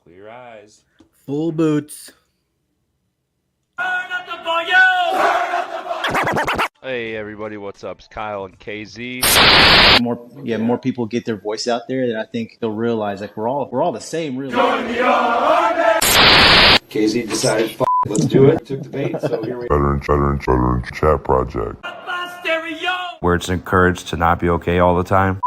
Clear your eyes. Full boots. Hey everybody, what's up? It's Kyle and KZ. More people get their voice out there, then I think they'll realize like we're all the same, really. KZ decided, let's do it. Took the bait, so here we are. Veteran Chat Project. Where it's encouraged to not be okay all the time.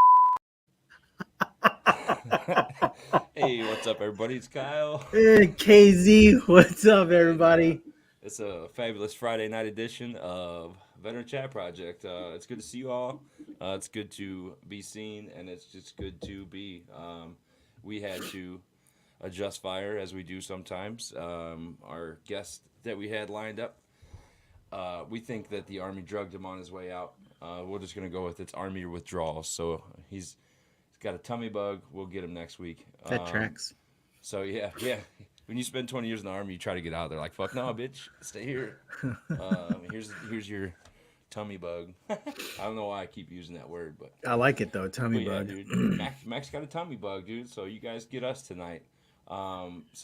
Hey, what's up everybody? It's Kyle. Hey, KZ, what's up, everybody? It's a fabulous Friday night edition of Veteran Chat Project. It's good to see you all. It's good to be seen, and it's just good to be. We had to adjust fire as we do sometimes. Our guest that we had lined up, we think that the Army drugged him on his way out. We're just going to go with it's Army withdrawal. So he's got a tummy bug. We'll get him next week. That tracks. So, yeah. When you spend 20 years in the Army, you try to get out of there. Like, fuck no, bitch. Stay here. Here's your tummy bug. I don't know why I keep using that word, but I like it, though, tummy bug. Dude. Mac's got a tummy bug, dude. So you guys get us tonight. What's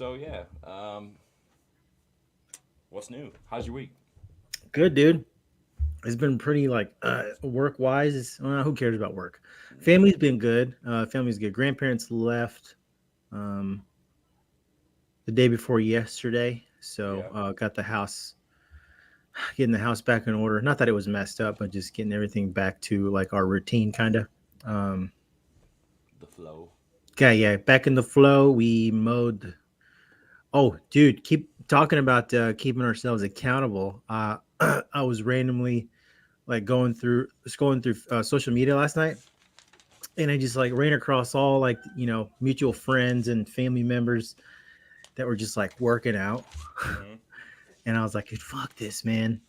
new? How's your week? Good, dude. It's been pretty, work-wise. Who cares about work? Family's been good. Family's good. Grandparents left the day before yesterday. So got getting the house back in order. Not that it was messed up, but just getting everything back to, like, our routine, kind of. The flow. Okay, yeah, back in the flow. We mowed. Oh, dude, keep talking about keeping ourselves accountable. I was randomly going through social media last night, and I just ran across all mutual friends and family members that were just working out, and I was like, "Fuck this, man."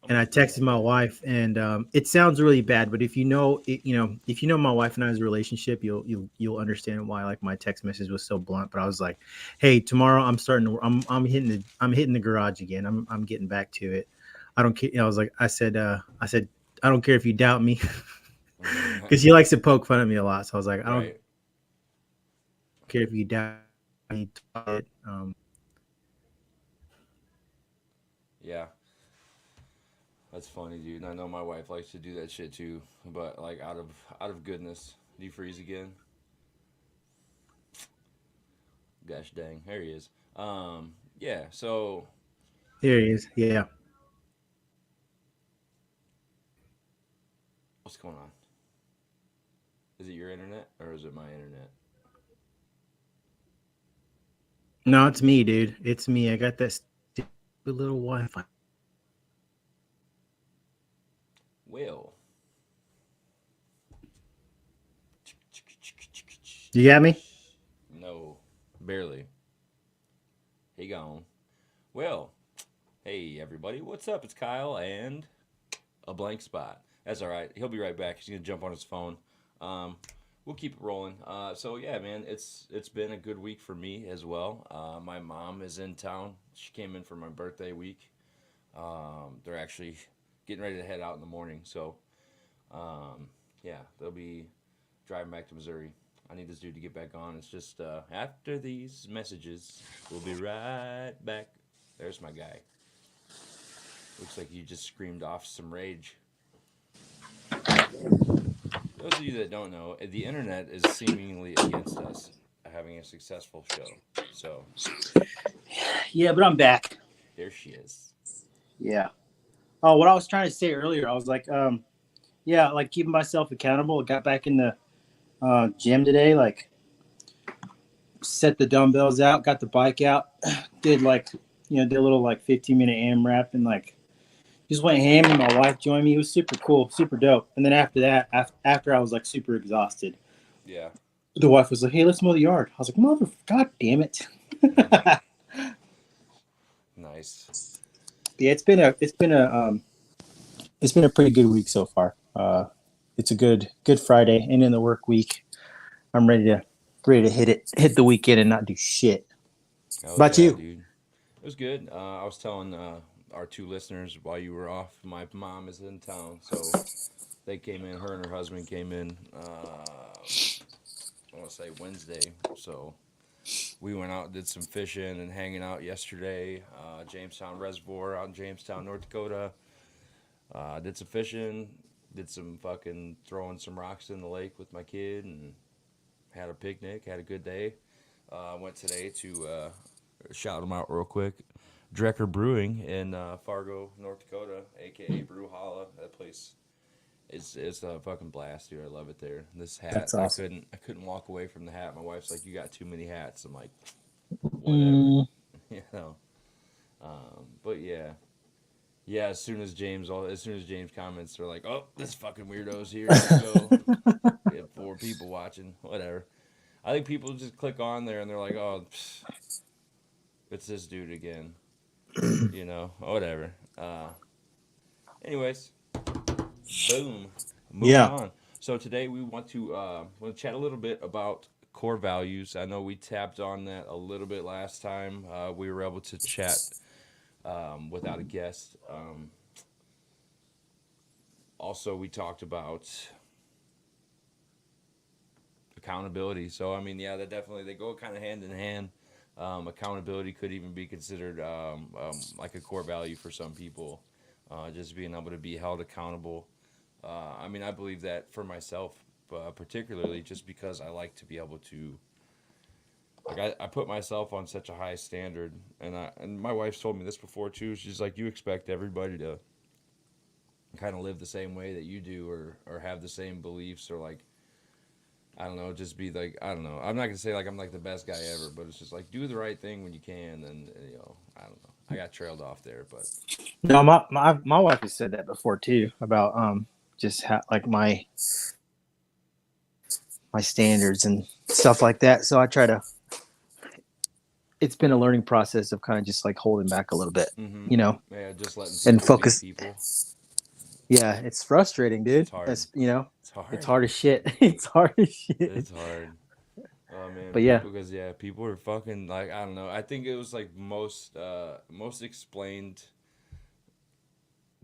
And I texted my wife, and it sounds really bad, but if you know my wife and I's relationship, you'll understand why my text message was so blunt. But I was like, "Hey, tomorrow I'm hitting the garage again. I'm getting back to it. I don't care." I said, I don't care if you doubt me, because she likes to poke fun at me a lot. So I was like, I don't care if you doubt me. Yeah. That's funny, dude. And I know my wife likes to do that shit too, but out of goodness. Do you freeze again? Gosh dang, there he is. Yeah. So Here he is. Yeah. what's going on? Is it your internet or is it my internet? No, it's me, dude. It's me. I got that stupid little Wi-Fi. Well. You got me? No, barely. He gone. Well, hey everybody, what's up? It's Kyle and a blank spot. That's all right. He'll be right back. He's gonna jump on his phone. We'll keep it rolling. So yeah, man, it's been a good week for me as well. My mom is in town. She came in for my birthday week. They're actually getting ready to head out in the morning. So they'll be driving back to Missouri. I need this dude to get back on. It's just after these messages, we'll be right back. There's my guy. Looks like you just screamed off some rage. Those of you that don't know, the internet is seemingly against us having a successful show. So, yeah, but I'm back. There she is. Yeah. Oh, what I was trying to say earlier, I was like, keeping myself accountable. I got back in the gym today, set the dumbbells out, got the bike out, did a little 15-minute AMRAP, and just went ham, and my wife joined me. It was super cool, super dope. And then after that, after I was super exhausted, yeah, the wife was like, "Hey, let's mow the yard." I was like, God damn it. Nice. Yeah, it's been a pretty good week so far. It's a good Friday, and in the work week, I'm ready to hit the weekend and not do shit. Hell About yeah, you? Dude. It was good. I was telling our two listeners while you were off, my mom is in town, so they came in. Her and her husband came in. I want to say Wednesday. So We went out and did some fishing and hanging out yesterday. Jamestown Reservoir out in Jamestown, North Dakota. Did some fishing, did some fucking throwing some rocks in the lake with my kid, and had a picnic, had a good day. Went today to shout them out real quick. Drecker Brewing in Fargo, North Dakota, aka Brew Holla. That place it's a fucking blast, dude. I love it there. This hat, That's awesome. I couldn't walk away from the hat. My wife's like, "You got too many hats." I'm like, whatever, you know. But yeah. Yeah, as soon as James comments, they're like, "Oh, this fucking weirdo's here." Let's go. We have 4 people watching. Whatever. I think people just click on there and they're like, "Oh, it's this dude again." You know, whatever. Anyways, boom. Moving on. So today we want to chat a little bit about core values. I know we tapped on that a little bit last time. We were able to chat without a guest. Also, we talked about accountability. So, I mean, yeah, they go kind of hand in hand. Accountability could even be considered like a core value for some people. Just being able to be held accountable. I mean, I believe that for myself, particularly just because I like to be able to. Like I put myself on such a high standard, and my wife's told me this before too. She's like, you expect everybody to kind of live the same way that you do, or have the same beliefs, or like, I don't know, just be like, I don't know. I'm not gonna say like I'm like the best guy ever, but it's just like do the right thing when you can, and I don't know. I got trailed off there, but No, my wife has said that before too about just like my standards and stuff like that. So I try to. It's been a learning process of kind of just like holding back a little bit, Yeah, just letting and people focus. Be people. Yeah, it's frustrating, dude. It's hard. It's hard. It's hard as shit. It's hard as shit. It's hard. Oh man. But yeah, because people are fucking like, I don't know. I think it was like most explained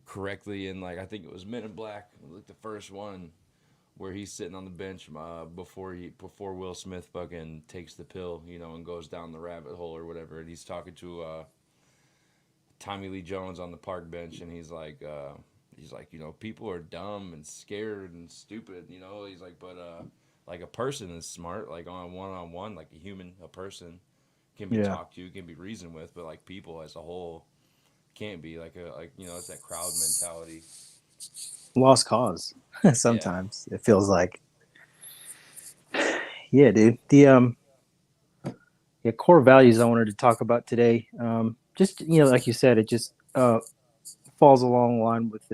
correctly in like, I think it was Men in Black, like the first one, where he's sitting on the bench before Will Smith fucking takes the pill, and goes down the rabbit hole or whatever, and he's talking to Tommy Lee Jones on the park bench, and he's like, people are dumb and scared and stupid, he's like, but like a person is smart, like on one, like a person can be talked to, can be reasoned with, but like people as a whole can't be it's that crowd mentality. Lost cause. Sometimes it feels like. Yeah, dude. The core values I wanted to talk about today. Just like you said, it just falls along the line with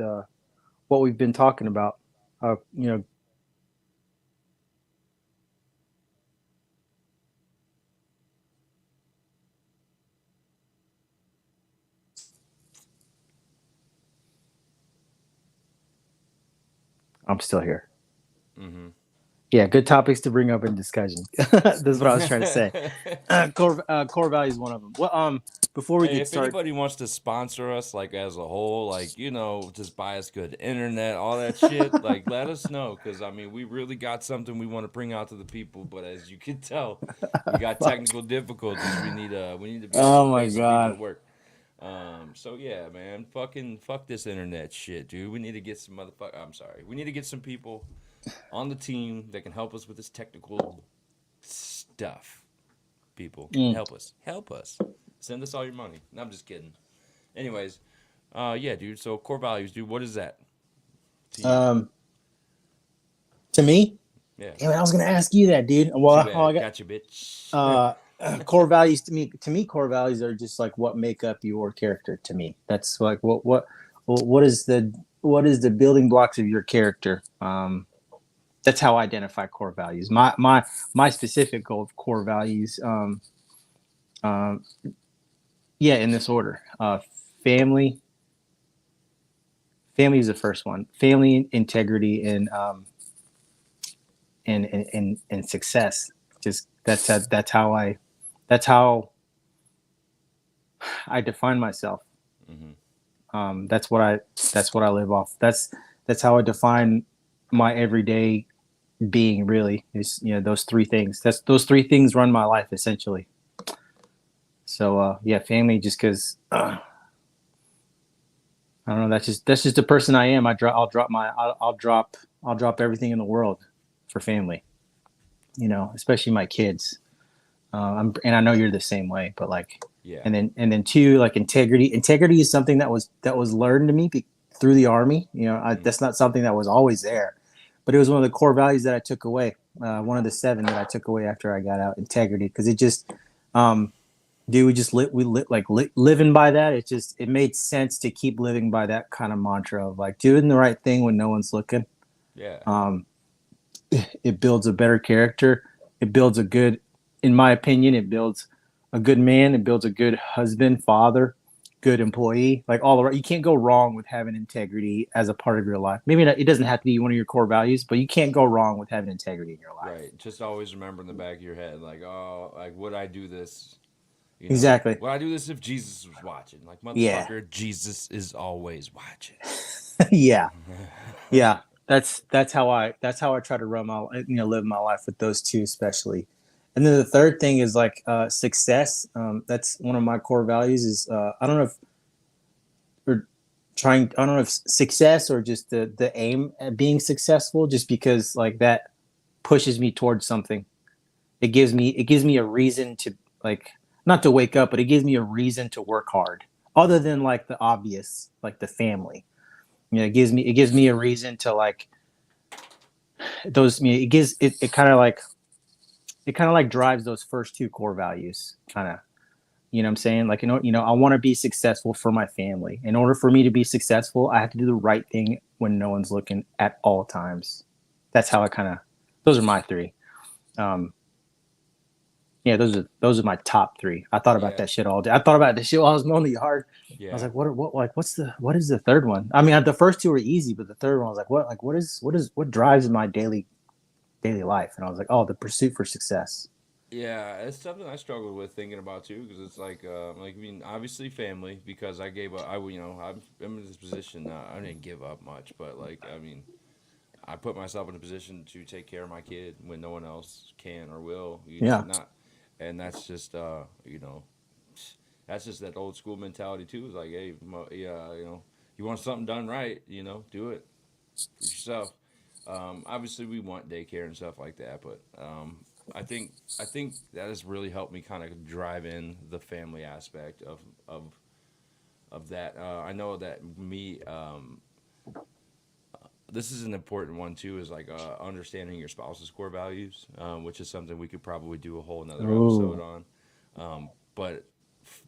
what we've been talking about. I'm still here. Mm-hmm. Yeah, good topics to bring up in discussion. That's what I was trying to say. Core value is one of them. Well, before we get started, if anybody wants to sponsor us, like as a whole, like just buy us good internet, all that shit, like let us know, because I mean we really got something we want to bring out to the people, but as you can tell, we got technical difficulties. We need to be able to pay some people to work. So yeah, man, fuck this internet shit, dude. We need to get some we need to get some people on the team that can help us with this technical stuff. People, help us. Send us all your money. No, I'm just kidding. Anyways, yeah, dude. So core values, dude. What is that? To me, yeah. Damn it, I was gonna ask you that, dude. Well, I got you, bitch. Core values to me, core values are just like what make up your character. To me, that's like what is the building blocks of your character. That's how I identify core values. My specific goal of core values. In this order. Family is the first one. Family, integrity, and success. Just that's how I define myself. Mm-hmm. That's what I live off. That's how I define my everyday being. Really, is those 3 things. Those 3 things run my life essentially. So yeah, family. Just because I don't know. That's just the person I am. I'll drop everything in the world for family. You know, especially my kids. And I know you're the same way, but like, Yeah. and then two, like integrity. Integrity is something that was learned to me through the army. You know, that's not something that was always there, but it was one of the core values that I took away. One of the 7 that I took away after I got out. Integrity, because it just, dude, living by that. It made sense to keep living by that kind of mantra of like doing the right thing when no one's looking. Yeah. It builds a better character. It builds in my opinion, it builds a good man. It builds a good husband, father, good employee. Like all around, you can't go wrong with having integrity as a part of your life. Maybe not, it doesn't have to be one of your core values, but you can't go wrong with having integrity in your life. Right. Just always remember in the back of your head, like, oh, like, would I do this? You know, Exactly. would I do this if Jesus was watching? Like, Yeah. motherfucker, Jesus is always watching. Yeah. Yeah. That's how I try to live my life with those two especially. And then the third thing is like success. That's one of my core values is I don't know if I don't know if success or just the aim at being successful, just because like that pushes me towards something. It gives me a reason to, like, not to wake up, but it gives me a reason to work hard other than like the obvious, like the family. You know, it gives me a reason to like those. It gives it kind of like drives those first two core values, kind of. You know what I'm saying? Like, I want to be successful for my family. In order for me to be successful, I have to do the right thing when no one's looking at all times. That's how those are my 3. Yeah, those are my top 3. I thought about Yeah. that shit all day. I thought about this shit while I was mowing the yard. I was Yeah. like, what is the third one? I mean, the first 2 were easy, but the third one I was like, what drives my daily life? And I was like, oh, the pursuit for success. Yeah, it's something I struggled with thinking about too, because it's like I mean, obviously family, because I gave up. I'm in this position now. I didn't give up much, but like, I mean, I put myself in a position to take care of my kid when no one else can or will. You know, Yeah. not, and that's just that's just that old school mentality too. It's like, hey, yeah, you want something done right, do it for yourself. Obviously, we want daycare and stuff like that, but I think that has really helped me kind of drive in the family aspect of that. I know that me. This is an important one too. Is like understanding your spouse's core values, which is something we could probably do a whole another episode Oh, on. But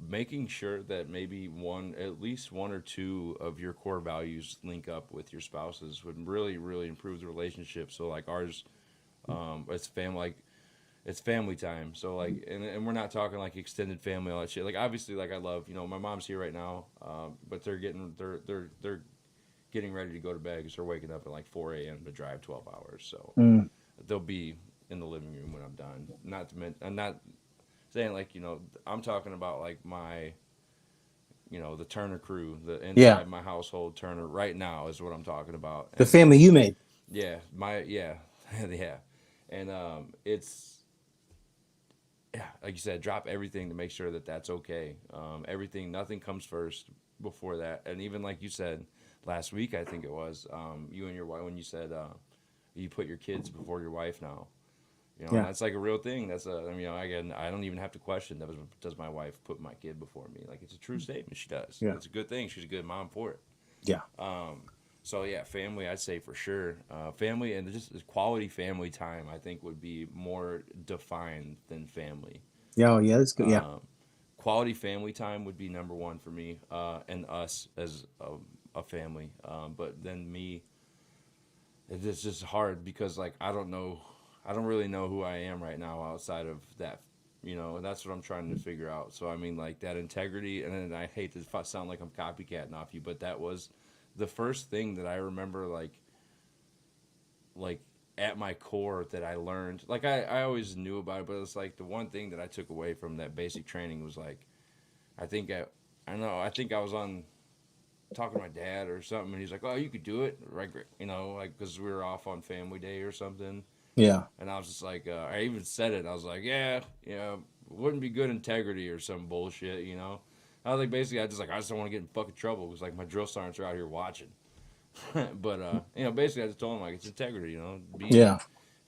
making sure that maybe at least one or two of your core values link up with your spouses would really, really improve the relationship. So like ours, it's family time. So like, and we're not talking like extended family, all that shit. Like obviously, like I love, my mom's here right now, but they're getting ready to go to bed because they're waking up at like 4 a.m. to drive 12 hours. So mm, they'll be in the living room when I'm done. I'm not saying like, I'm talking about like my, the Turner crew, the yeah. inside my household Turner right now is what I'm talking about. The And family you made. yeah, yeah, yeah. And yeah, like you said, drop everything to make sure that that's okay. Nothing comes first before that. And even like you said last week, I think it was, you and your wife, when you said you put your kids before your wife now. And Yeah. that's like a real thing. Again, I don't even have to question does my wife put my kid before me? Like, it's a true statement. She does. Yeah. It's a good thing. She's a good mom for it. Yeah. So yeah, family, I'd say for sure. Family and just quality family time, I think would be more defined than family. Yeah. Oh, yeah. That's good. Yeah. Quality family time would be number one for me, and us as a family. But then me, it's just hard because like I don't really know who I am right now outside of that. And that's what I'm trying to figure out. So I mean, like that integrity, and then I hate to sound like I'm copycatting off you, but that was the first thing that I remember, like at my core that I learned. Like I always knew about it, but it's like the one thing that I took away from that basic training was like, I think I think I was on talking to my dad or something, and he's like, "Oh, you could do it," right? Like because we were off on family day or something. Yeah. And I was just like, I even said it. I was like, yeah, wouldn't be good integrity or some bullshit, you know. I was like, basically, I just don't want to get in fucking trouble because like my drill sergeants are out here watching. But you know, basically, I just told him like it's integrity, you know.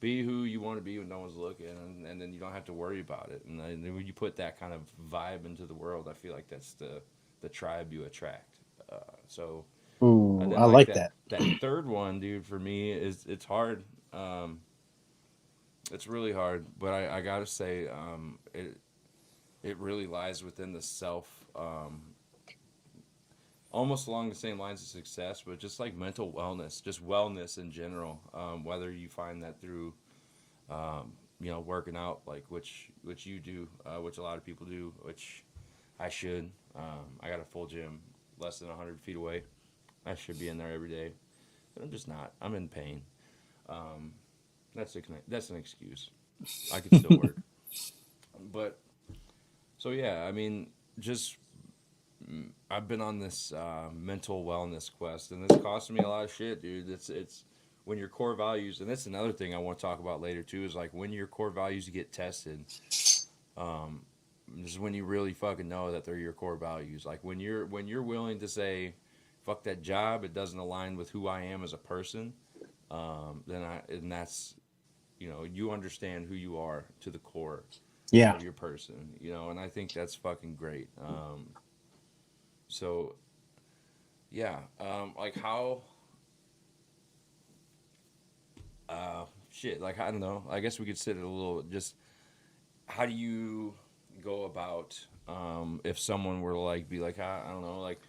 Be who you want to be when no one's looking, and then you don't have to worry about it. And then when you put that kind of vibe into the world, I feel like that's the tribe you attract. So and Ooh, then I like like that. that third one, dude, for me is it's hard. It's really hard, but I gotta say, it really lies within the self. Almost along the same lines of success, but just like mental wellness, just wellness in general. Whether you find that through, you know, working out, like which you do, which a lot of people do, which I should. I got a full gym less than 100 feet away. I should be in there every day, but I'm just not. I'm in pain. That's an excuse. I could still work, but so yeah. I mean, just I've been on this mental wellness quest, and it's costing me a lot of shit, dude. It's when your core values, and that's another thing I want to talk about later too. Is like when your core values get tested. This is when you really fucking know that they're your core values. Like when you're willing to say, "Fuck that job," it doesn't align with who I am as a person. And that's, you know, you understand who you are to the core Yeah. of your person, you know, and I think that's fucking great. So yeah, like how, shit, like I don't know. I guess we could sit it a little. Just how do you go about if someone were to like be like I don't know, like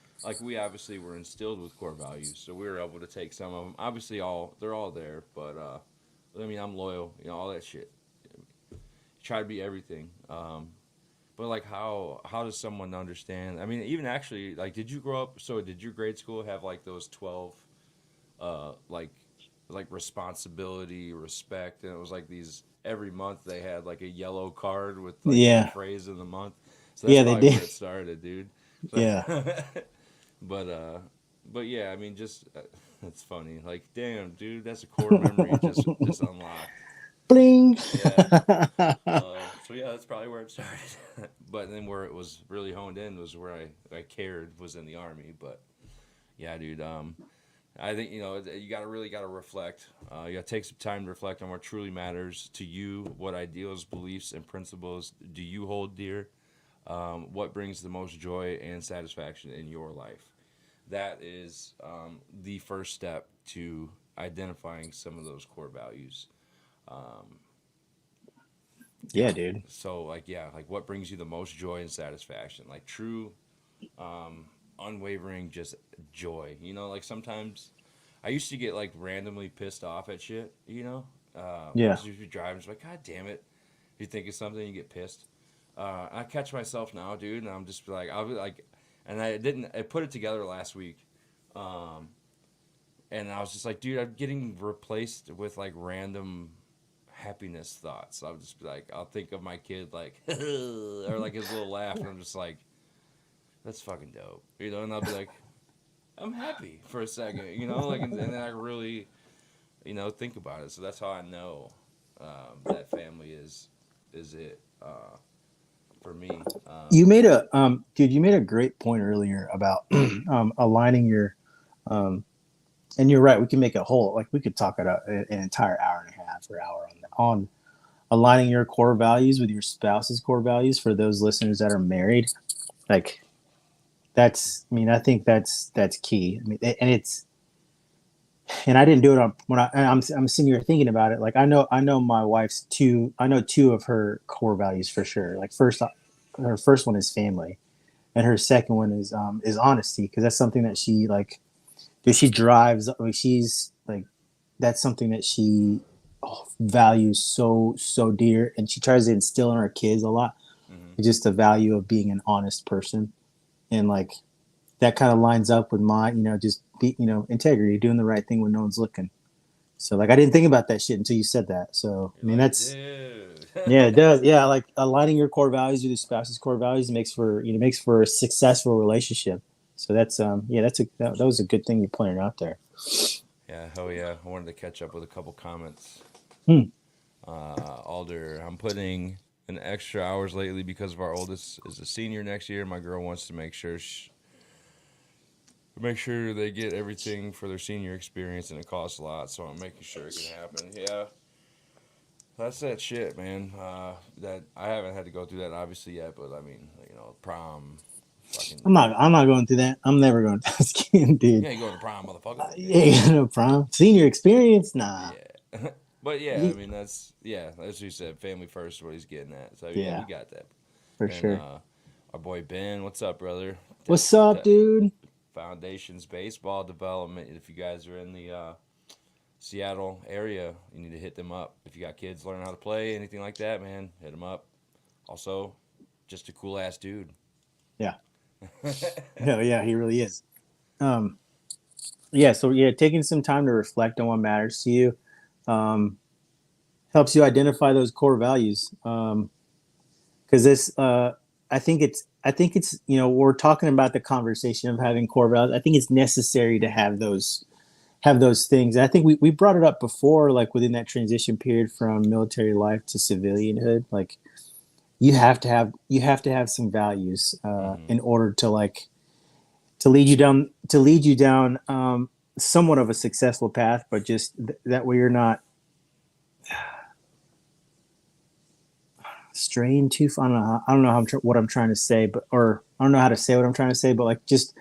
we obviously were instilled with core values, so we were able to take some of them. Obviously, they're all there, but I mean, I'm loyal, you know, all that shit. Try to be everything. But like, how does someone understand? I mean, even actually, like, did you grow up? So did your grade school have like those 12, like responsibility, respect, and it was like these every month they had like a yellow card with like the Yeah. phrase of the month. So that's Yeah, they probably did. where it started, dude. Yeah. But yeah, I mean, just it's funny. Like, damn, dude, that's a core memory just unlocked. Bling. Yeah. So yeah, that's probably where it started. But then where it was really honed in was where I cared was in the Army. But yeah, dude. I think, you know, you really gotta reflect. You gotta take some time to reflect on what truly matters to you. What ideals, beliefs, and principles do you hold dear? What brings the most joy and satisfaction in your life? That is the first step to identifying some of those core values. Yeah, dude. So like, yeah, like what brings you the most joy and satisfaction? Like true, unwavering, just joy. You know, like sometimes I used to get like randomly pissed off at shit. You know, Yeah. just if you're driving, it's like, God damn it! If you think of something, you get pissed. I catch myself now, dude, and I'm just like, I'll be like, and I put it together last week, and I was just like, dude, I'm getting replaced with like random happiness thoughts. I'll just be like, I'll think of my kid like, or like his little laugh, and I'm just like, that's fucking dope, you know. And I'll be like, I'm happy for a second, you know, like, and then I really, you know, think about it. So that's how I know that family is it for me. You made a dude, you made a great point earlier about aligning your and you're right, we can make a whole, like we could talk about an entire hour and a half or hour on aligning your core values with your spouse's core values for those listeners that are married. Like that's, I mean, I think that's key. I mean, and it's, and I didn't do it on when I'm sitting here thinking about it. Like I know my wife's I know two of her core values for sure. Like her first one is family, and her second one is honesty, because that's something that she like. Dude, she drives. Like she's like, that's something that she values so dear, and she tries to instill in our kids a lot. Mm-hmm. Just the value of being an honest person, and like that kind of lines up with my, you know, just be, you know, integrity, doing the right thing when no one's looking. So like I didn't think about that shit until you said that. So I mean, like, that's dude. yeah, it does. Yeah, like aligning your core values with your spouse's core values makes for, you know, makes for a successful relationship. So that's yeah, that was a good thing you pointed out there. Yeah, hell yeah. I wanted to catch up with a couple comments. Hmm. Alder, I'm putting an extra hours lately because of our oldest is a senior next year. My girl wants to make sure they get everything for their senior experience, and it costs a lot. So I'm making sure it can happen. Yeah, that's that shit, man. That I haven't had to go through that obviously yet, but I mean, prom, fucking. I'm not going through that. I'm never going to dude. Yeah, you going to prom, motherfucker. Yeah, no prom. Senior experience? Nah. Yeah. But yeah, I mean that's as you said, family first is what he's getting at. So yeah, Yeah, we got that. for And sure. our boy Ben, what's up, brother? What's up, dude? Foundations baseball development. If you guys are in the Seattle area, you need to hit them up. If you got kids learning how to play, anything like that, man, hit them up. Also, just a cool ass dude. Yeah. Hell yeah, he really is. Yeah, so yeah, taking some time to reflect on what matters to you helps you identify those core values. Because this, I think it's, we're talking about the conversation of having core values. I think it's necessary to have those things. And I think we brought it up before, like within that transition period from military life to civilianhood. Like you have to have some values in order to lead you down somewhat of a successful path, but just that way you're not straying too far. I don't know what I'm trying to say, or I don't know how to say what I'm trying to say, but like just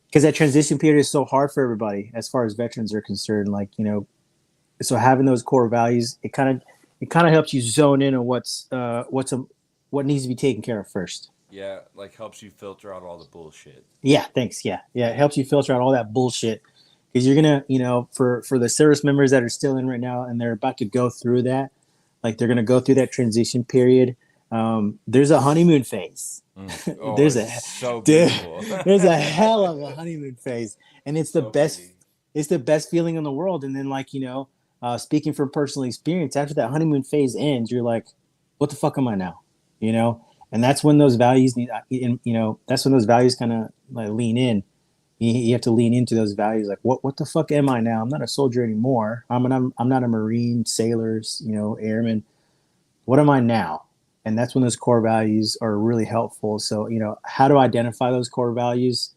because that transition period is so hard for everybody as far as veterans are concerned. Like, so having those core values, it kind of helps you zone in on what needs to be taken care of first. Yeah, like helps you filter out all the bullshit. Yeah, thanks. Yeah, it helps you filter out all that bullshit because you're gonna, for the service members that are still in right now and they're about to go through that, like they're gonna go through that transition period. There's a honeymoon phase. Oh, there's it's so dude, beautiful. there's a hell of a honeymoon phase, and it's the So best. pretty. It's the best feeling in the world. And then, like, speaking from personal experience, after that honeymoon phase ends, you're like, what the fuck am I now? And that's when those values that's when those values kind of like lean in. You have to lean into those values. Like, what the fuck am I now? I'm not a soldier anymore. I'm not a Marine, sailors, airman. What am I now? And that's when those core values are really helpful. So, how to identify those core values?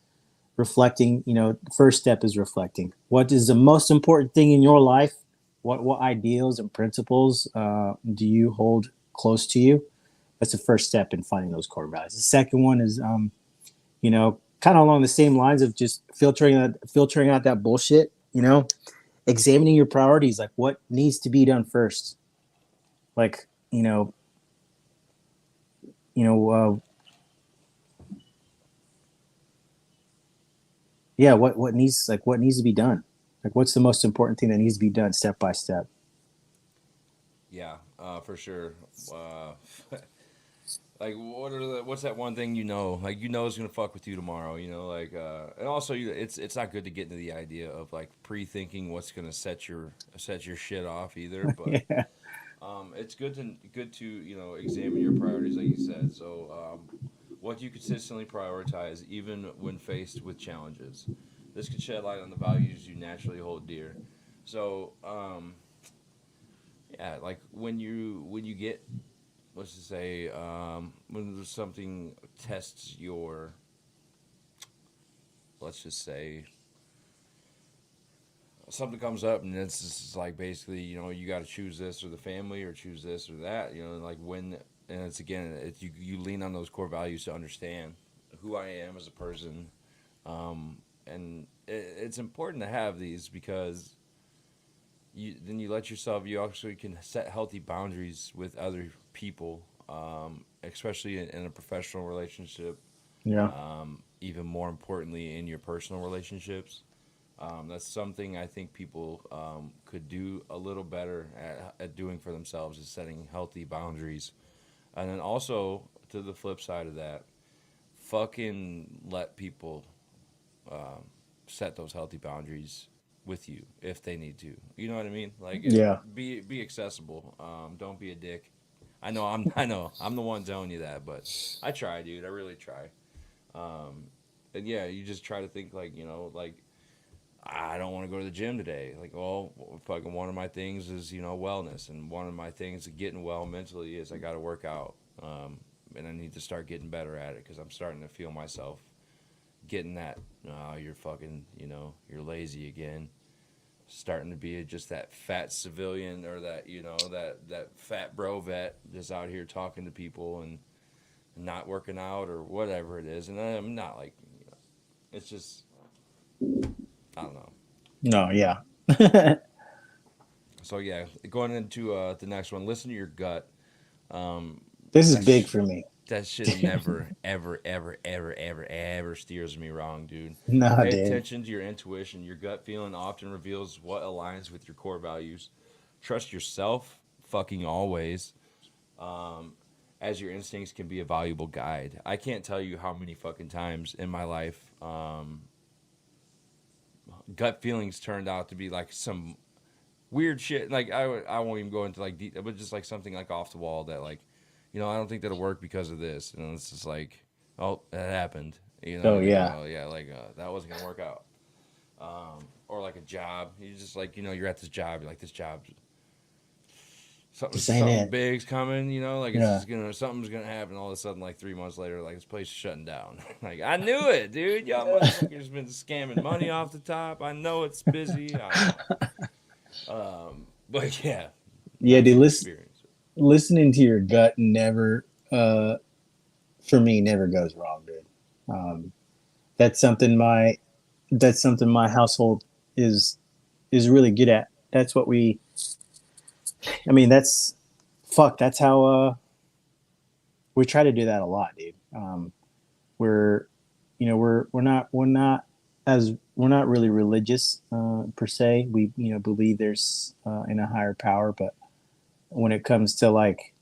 Reflecting, the first step is reflecting. What is the most important thing in your life? What ideals and principles do you hold close to you? That's the first step in finding those core values. The second one is, kind of along the same lines of just filtering out that bullshit. Examining your priorities, like what needs to be done first. Like, yeah, what needs to be done? Like, what's the most important thing that needs to be done step by step? Yeah, for sure. Uh, like, what's that one thing like is gonna fuck with you tomorrow? And also it's not good to get into the idea of like pre-thinking what's gonna set your shit off either. But Yeah. it's good to examine your priorities, like you said. So what do you consistently prioritize, even when faced with challenges? This could shed light on the values you naturally hold dear. So yeah, like when you get, let's just say, when there's something tests your, let's just say, something comes up and it's just like basically, you got to choose this or the family or choose this or that, like when, and it's again, you lean on those core values to understand who I am as a person. And it's important to have these because you let yourself, you actually can set healthy boundaries with other people, especially in a professional relationship. Yeah. Even more importantly, in your personal relationships. That's something I think people could do a little better at doing for themselves, is setting healthy boundaries. And then also, to the flip side of that, fucking let people set those healthy boundaries with you if they need to. You know what I mean? Like, Yeah. be accessible. Don't be a dick. I know I'm the one telling you that, but I try, dude. I really try. And yeah, you just try to think like, like I don't want to go to the gym today. Like, well, fucking one of my things is, wellness. And one of my things of getting well mentally is I got to work out. And I need to start getting better at it because I'm starting to feel myself getting that, oh, you're fucking, you're lazy again. Starting to be just that fat civilian or that, that fat bro vet just out here talking to people and not working out or whatever it is. And I'm not like, it's just, I don't know. No, yeah. So yeah, going into the next one, listen to your gut. Um, This is that big for me. that shit never, ever, ever, ever, ever, ever steers me wrong, dude. Nah, Pay dude. attention to your intuition. Your gut feeling often reveals what aligns with your core values. Trust yourself, fucking always, as your instincts can be a valuable guide. I can't tell you how many fucking times in my life gut feelings turned out to be like some weird shit. Like I won't even go into like but just like something like off the wall that like, I don't think that'll work because of this. And it's just like, oh, that happened. Oh, And you go, yeah. oh yeah, like that wasn't gonna work out. Or like a job. You just like, you're at this job. You're like, this job, This ain't something it. big's coming. Like it's Yeah. just something's gonna happen. All of a sudden, like 3 months later, like this place is shutting down. Like I knew it, dude. Y'all motherfuckers been scamming money off the top. I know it's busy. I know. But yeah, Yeah, that's dude. an experience. Listening to your gut never, for me, never goes wrong, dude. Um, that's something my household is really good at. That's what we. I mean, that's how we try to do that a lot, dude. We're we're not really religious per se. We believe there's in a higher power, but when it comes to like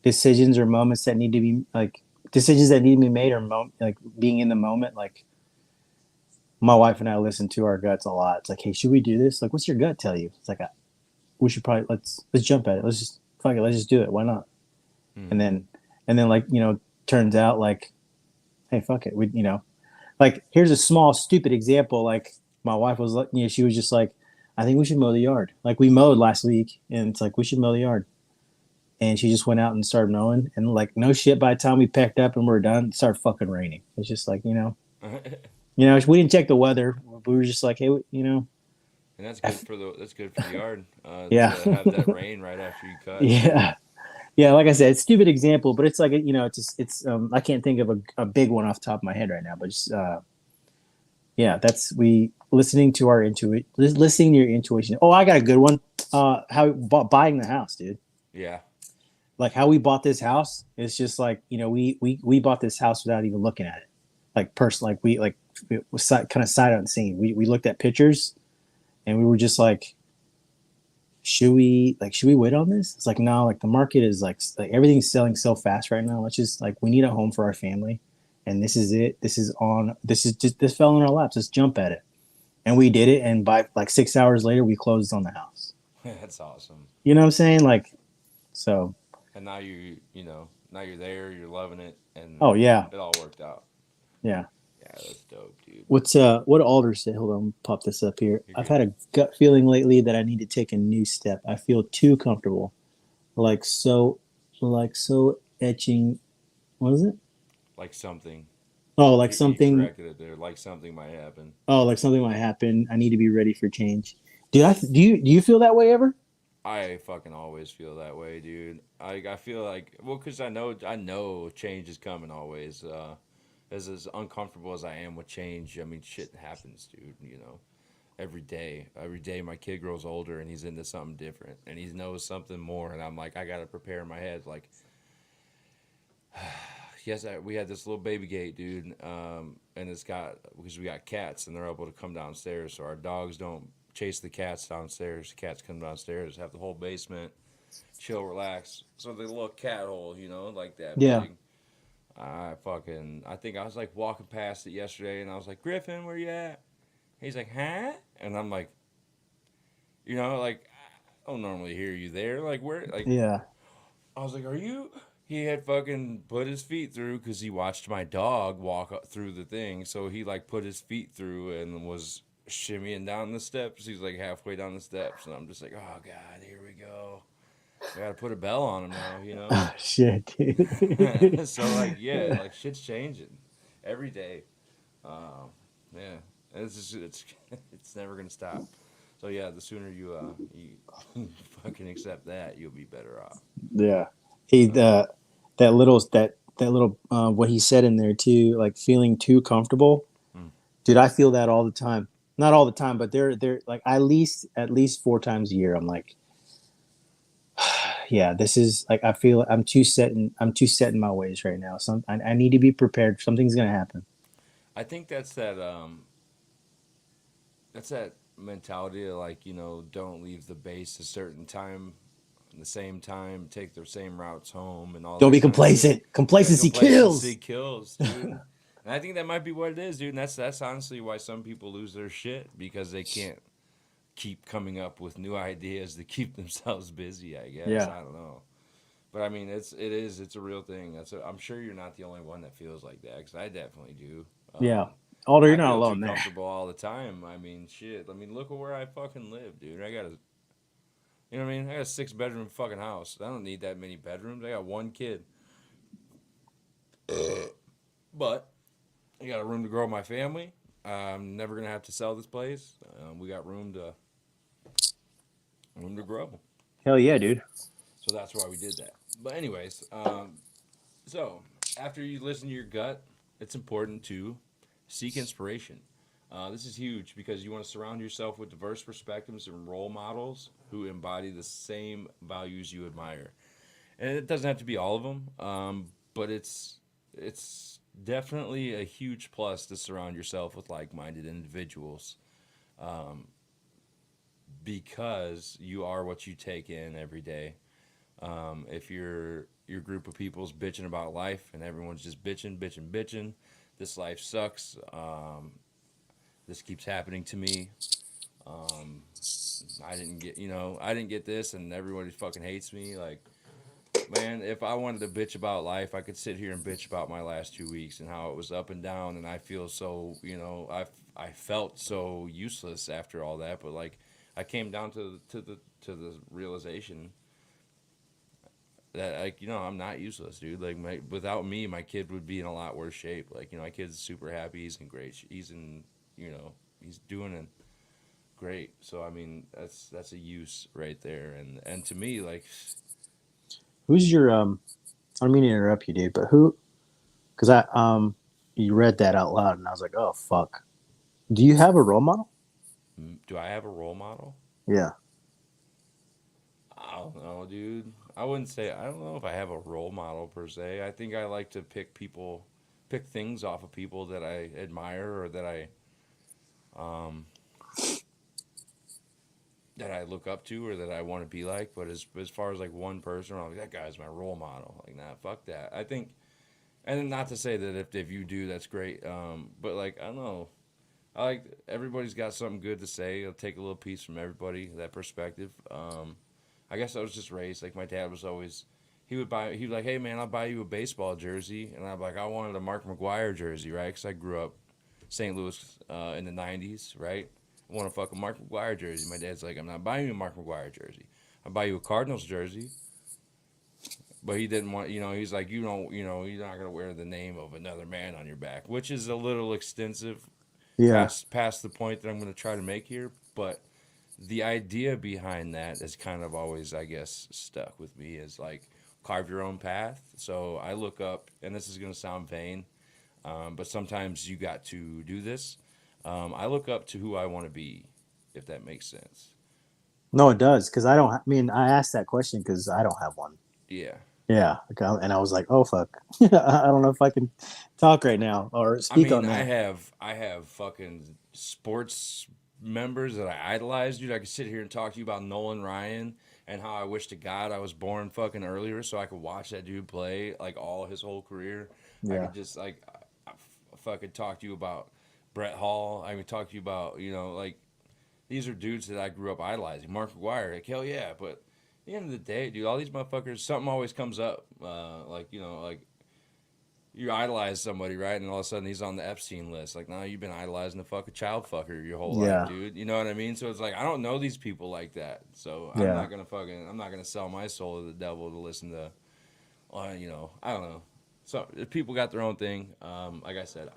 decisions or moments that need to be like decisions that need to be made or like being in the moment, like my wife and I listen to our guts a lot. It's like, hey, should we do this? Like, what's your gut tell you? It's like, we should probably let's jump at it. Let's just fuck it. Let's just do it. Why not? Hmm. And then like turns out like, hey, fuck it. Like here's a small stupid example. Like my wife was like, she was just like, I think we should mow the yard. Like we mowed last week, and it's like we should mow the yard. And she just went out and started mowing, and like no shit. By the time we packed up and we are done, it started fucking raining. It's just like we didn't check the weather. We were just like, hey, And that's good for the yard. yeah, To have that rain right after you cut. yeah. Yeah, like I said, it's a stupid example, but it's like it's just I can't think of a big one off the top of my head right now, but just yeah, that's we listening to our intuition, listening to your intuition. Oh, I got a good one. How buying the house, dude. Yeah. Like how we bought this house. It's just like we bought this house without even looking at it, like personally, like it was kind of sight unseen. We looked at pictures, and we were just like, should we wait on this? It's like, no, like the market is like everything's selling so fast right now. Let's just like, we need a home for our family, and this is it. This fell in our laps. Let's jump at it. And we did it. And by like 6 hours later, we closed on the house. That's awesome. You know what I'm saying? Like, so. And now now you're there, you're loving it, and Oh yeah. it all worked out. Yeah. Yeah, that's dope, dude. What Alder said, hold on, pop this up here. I've had a gut feeling lately that I need to take a new step. I feel too comfortable. Like so etching, what is it? Like something. Oh, like He something. corrected it there. Like something might happen. Oh, like something might happen. I need to be ready for change. Do you feel that way ever? I fucking always feel that way, dude. I feel like, well, because I know change is coming always. As uncomfortable as I am with change, I mean, shit happens, dude. Every day my kid grows older and he's into something different and he knows something more, and I'm like, I gotta prepare in my head, like, yes, we had this little baby gate, dude, and because we got cats and they're able to come downstairs, so our dogs don't chase the cats downstairs. The cats come downstairs, have the whole basement, chill, relax. So the little cat hole, like that Yeah. big. I think I was like walking past it yesterday, and I was like, Griffin, where you at? He's like, huh? And I'm like, like, I don't normally hear you there. Like, where? Like, Yeah. I was like, are you? He had fucking put his feet through because he watched my dog walk up through the thing. So he like put his feet through and was shimmying down the steps. He's like halfway down the steps, and I'm just like, oh god, here we go. I gotta put a bell on him now, you know. Oh, shit, dude. So like, yeah, like shit's changing every day. Yeah, it's just, it's never gonna stop. So yeah, the sooner you fucking accept that, you'll be better off. Yeah. He that little what he said in there too, like feeling too comfortable. Mm. Dude, I feel that all the time. Not all the time, but they're like at least 4 times a year. I'm like, yeah, this is like I feel I'm too set in my ways right now. I need to be prepared. Something's gonna happen. I think that's that mentality of like, you know, don't leave the base a certain time, the same time, take the same routes home, and all Don't that be kind of shit. complacent. Yeah, Complacency complacency kills. kills, dude. And I think that might be what it is, dude. And that's honestly why some people lose their shit because they can't keep coming up with new ideas to keep themselves busy. I guess Yeah. I don't know, but I mean, it's a real thing. I'm sure you're not the only one that feels like that because I definitely do. Yeah. Alder, you're I not feel too alone there. comfortable all the time. I mean, shit. I mean, look at where I fucking live, dude. You know what I mean? I got a 6 bedroom fucking house. I don't need that many bedrooms. I got one kid, but I got a room to grow my family. I'm never gonna have to sell this place. We got room to grow. Hell yeah, dude. So that's why we did that. But anyways, so after you listen to your gut, it's important to seek inspiration. This is huge because you want to surround yourself with diverse perspectives and role models who embody the same values you admire. And it doesn't have to be all of them, but it's definitely a huge plus to surround yourself with like-minded individuals, um, because you are what you take in every day. If your group of people's bitching about life and everyone's just bitching, bitching, bitching, this life sucks. This keeps happening to me. Um, I didn't get this, and everybody fucking hates me. Like, man, if I wanted to bitch about life, I could sit here and bitch about my last 2 weeks and how it was up and down, and I feel so, I felt so useless after all that. But like, I came down to the realization that, like, I'm not useless, dude. Like, without me, my kid would be in a lot worse shape. Like, my kid's super happy. He's in great. He's doing it great. So I mean, that's a use right there. And to me, like, Who's your I don't mean to interrupt you, dude, but who? Because you read that out loud, and I was like, oh fuck. Do you have a role model? do I have a role model? Yeah. I don't know, dude. I don't know if I have a role model per se. I think I like to pick things off of people that I admire or um, that I look up to or that I want to be like. But as far as like one person, I'm like, that guy's my role model. Like, nah, fuck that. I think, and not to say that if you do, that's great. But like, I don't know. I like everybody's got something good to say. I'll take a little piece from everybody, that perspective. I guess I was just raised like my dad was always. He was like, hey man, I'll buy you a baseball jersey, and I'm like, I wanted a Mark McGuire jersey, right? Because I grew up St. Louis in the '90s, right? I want a fucking Mark McGuire jersey. My dad's like, I'm not buying you a Mark McGuire jersey. I'll buy you a Cardinals jersey. But he didn't want, he's like, you don't, you're not gonna wear the name of another man on your back, which is a little extensive Yeah. past the point that I'm going to try to make here, but the idea behind that is kind of always, I guess, stuck with me is like carve your own path. So I look up, and this is going to sound vain, but sometimes you got to do this. I look up to who I want to be, if that makes sense. No, it does because I don't. I mean, I asked that question because I don't have one. Yeah. Yeah, okay, and I was like, oh fuck, I don't know if I can talk right now or I speak mean, on I that. have I have fucking sports members that I idolize, dude. I could sit here and talk to you about Nolan Ryan and how I wish to God I was born fucking earlier so I could watch that dude play like all his whole career. I Yeah. could just like fucking talk to you about Brett Hall. I could talk to you about like these are dudes that I grew up idolizing. Mark McGuire, like hell yeah, but at the end of the day, dude, all these motherfuckers, something always comes up. Like you idolize somebody, right? And all of a sudden he's on the Epstein list. Like, no, you've been idolizing a fucking child fucker your whole Yeah. life, dude. You know what I mean? So it's like, I don't know these people like that. So I'm Yeah. not gonna sell my soul to the devil to listen to, you know, I don't know. So if people got their own thing. Like I said,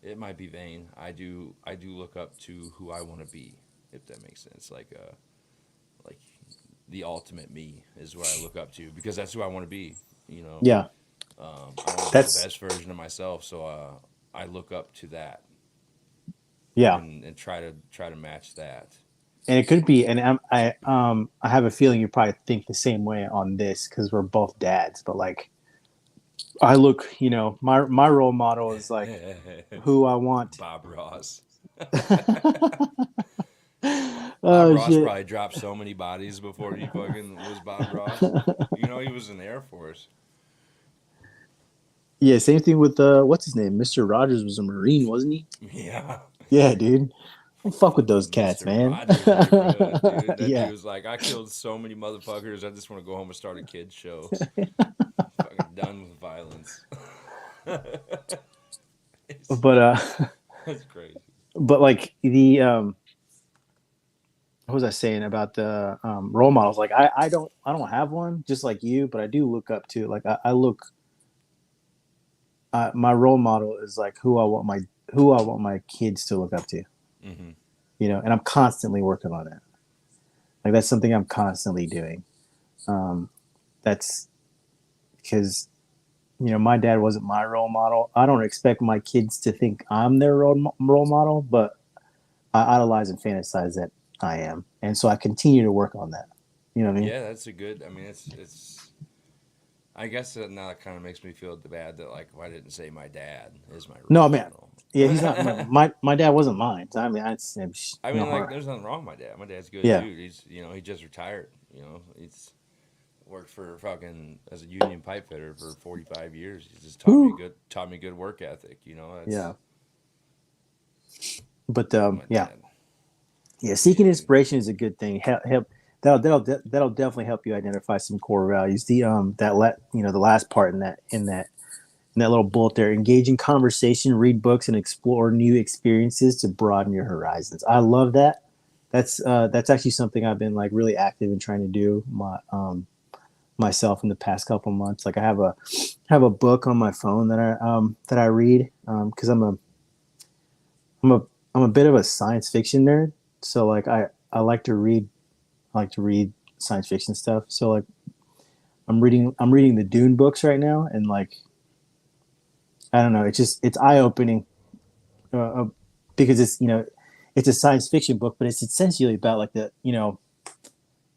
it might be vain. I do look up to who I want to be, if that makes sense. Like the ultimate me is what I look up to because that's who I want to be. You know. Yeah. I want to be the That's best version of myself, so I look up to that yeah. and try to match that. And it could be, and I have a feeling you probably think the same way on this because we're both dads. But like, I look, you know, my role model is like who I want. Bob Ross. Bob Oh Ross shit! probably dropped so many bodies before he fucking was Bob Ross. You know, he was in the Air Force. Yeah, same thing with what's his name? Mr. Rogers was a Marine, wasn't he? Yeah. Yeah, dude. Don't fuck with those cats, Mr. man. Rogers, neighborhood, dude. That Yeah. dude was like, I killed so many motherfuckers. I just want to go home and start a kids show. Fucking done with violence. But That's crazy. but like the what was I saying about the role models? Like I don't have one just like you, but I do look up to like I look my role model is like who I want my kids to look up to. Mm-hmm. You know, and I'm constantly working on it. Like that's something I'm constantly doing. That's because you know my dad wasn't my role model. I don't expect my kids to think I'm their role model, but I idolize and fantasize that I am, and so I continue to work on that. You know what I mean? Yeah, that's a good. I mean, it's. I guess that now it kind of makes me feel bad that like I didn't say my dad is my No, role man. model. Yeah, he's not. My dad wasn't mine. I mean, it's I no mean, like, hard. there's nothing wrong with my dad. My dad's a good Yeah. dude. He's, you know, he just retired. You know, he's worked for fucking as a union pipe fitter for 45 years. He just taught me good work ethic. You know, that's Yeah. But my yeah, dad. yeah. Seeking Yeah. inspiration is a good thing. Help that'll definitely help you identify some core values. The the last part in that little bullet there, engage in conversation, read books, and explore new experiences to broaden your horizons. I love that. That's actually something I've been like really active in trying to do myself in the past couple months. Like I have a book on my phone that I read because I'm a I'm a bit of a science fiction nerd. So like I like to read science fiction stuff. So like I'm reading the Dune books right now, and like I don't know, it's eye opening because it's it's a science fiction book, but it's essentially about like the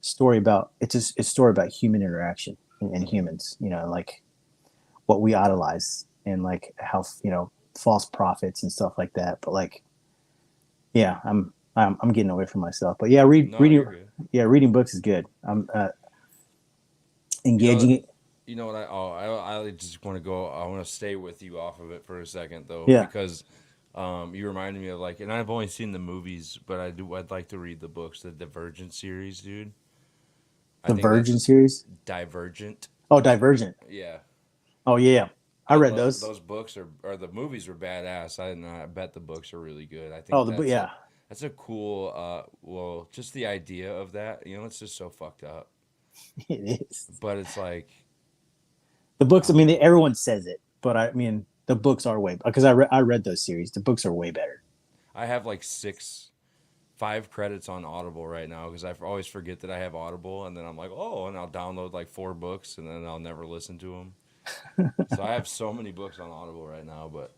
story about it's a story about human interaction and humans, like what we idolize and like how false prophets and stuff like that. But like, yeah, I'm getting away from myself. But yeah, No, you're good. reading books is good. I'm You know, engaging it. you know what I just want to go. I want to stay with you off of it for a second though, Yeah, because you reminded me of like, and I've only seen the movies, but I'd like to read the books, the Divergent series, dude. I the think that's Virgin series. Divergent. Oh, Divergent. Yeah. Oh yeah, I read those. Those books or the movies were badass. I bet the books are really good. I Oh, think yeah, that's a cool. Well, just the idea of that. You know, it's just so fucked up. it is. But it's like The books. I I don't mean, know. everyone says it, but I mean, the books are way because I read those series. The books are way better. I have like 5 credits on Audible right now because I always forget that I have Audible, and then I'm like, oh, and I'll download like 4 books, and then I'll never listen to them. So I have so many books on Audible right now, but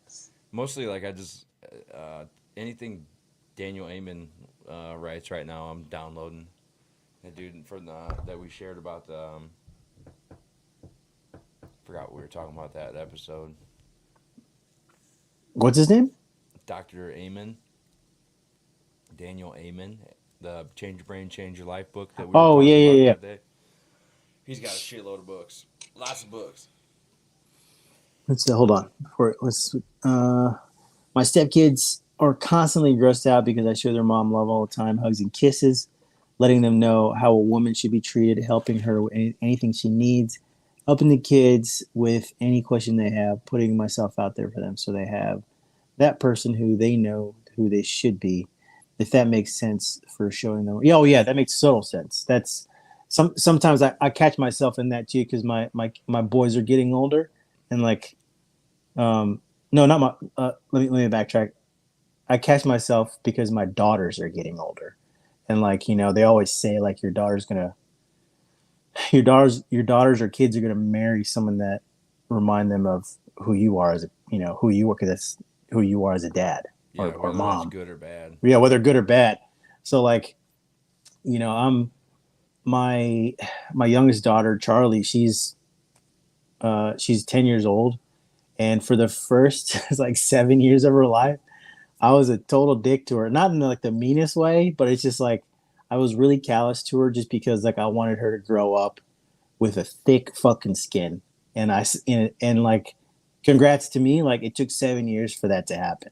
mostly like I just anything Daniel Amen writes right now, I'm downloading. The dude from that we shared about the forgot what we were talking about that episode. What's his name? Dr. Amen, Daniel Amen, the Change Your Brain, Change Your Life book that we were Oh talking about yeah. that day. He's got a shitload of books, lots of books. Let's hold on. My stepkids are constantly grossed out because I show their mom love all the time, hugs and kisses, letting them know how a woman should be treated, helping her with anything she needs. helping the kids with any question they have, putting myself out there for them so they have that person who they know who they should be, if that makes sense for showing them. Yeah, oh yeah, that makes total sense. That's sometimes I catch myself in that too because my boys are getting older and like no, not my let me backtrack. I catch myself because my daughters are getting older. And like, they always say like your daughters or kids are gonna marry someone that remind them of who you are as a who you work as who you are as a dad Yeah, or whether that's mom. good or bad. Yeah, whether good or bad. So like, I'm my youngest daughter, Charlie, she's 10 years old. And for the first like 7 years of her life, I was a total dick to her. Not in like the meanest way, but it's just like I was really callous to her just because like I wanted her to grow up with a thick fucking skin. And like congrats to me, like it took 7 years for that to happen.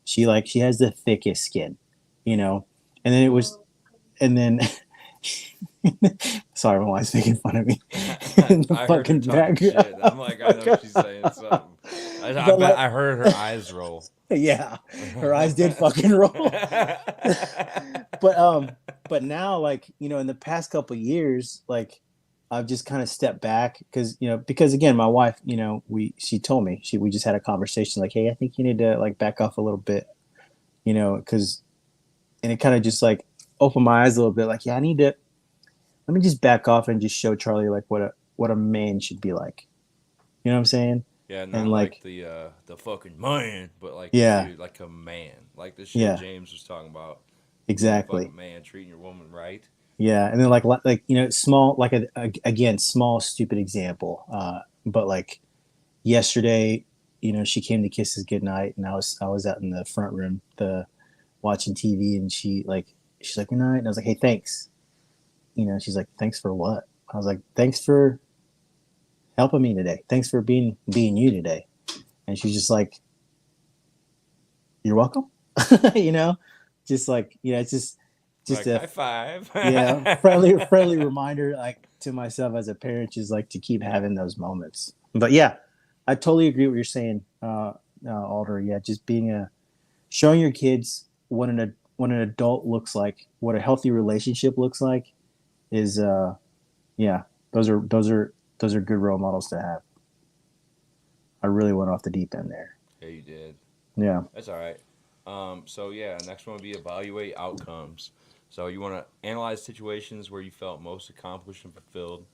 She has the thickest skin, you know. And then it was and then sorry, my wife's making fun of me in the I heard her fucking talking shit. background. I'm like, I know she's saying something. I But bet like, I heard her eyes roll. yeah, her eyes did fucking roll. But now, like, in the past couple of years, like I've just kind of stepped back because again, my wife, she told me we just had a conversation like, hey, I think you need to like back off a little bit, because and it kind of just like opened my eyes a little bit, like, yeah, I need to let me just back off and just show Charlie like what a man should be like. You know what I'm saying? Yeah, not And like like, the fucking man, but like yeah, dude, like a man, like the shit yeah, James was talking about. Being a exactly. fucking man, treating your woman right. Yeah, and then like small like again small stupid example, but like yesterday, she came to kiss us goodnight, and I was out in the front room, watching TV, and she's like good night, and I was like, hey, thanks. She's like, thanks for what? I was like, thanks for helping me today. Thanks for being you today. And she's just like, you're welcome. you know, just like it's just Like a high five. friendly reminder like to myself as a parent is like to keep having those moments. But yeah, I totally agree with what you're saying, Alder. Yeah, just showing your kids what an adult looks like, what a healthy relationship looks like, is yeah, those are good role models to have. I really went off the deep end there. Yeah, you did. Yeah. That's all right. So yeah, next one would be evaluate outcomes. So you want to analyze situations where you felt most accomplished and fulfilled.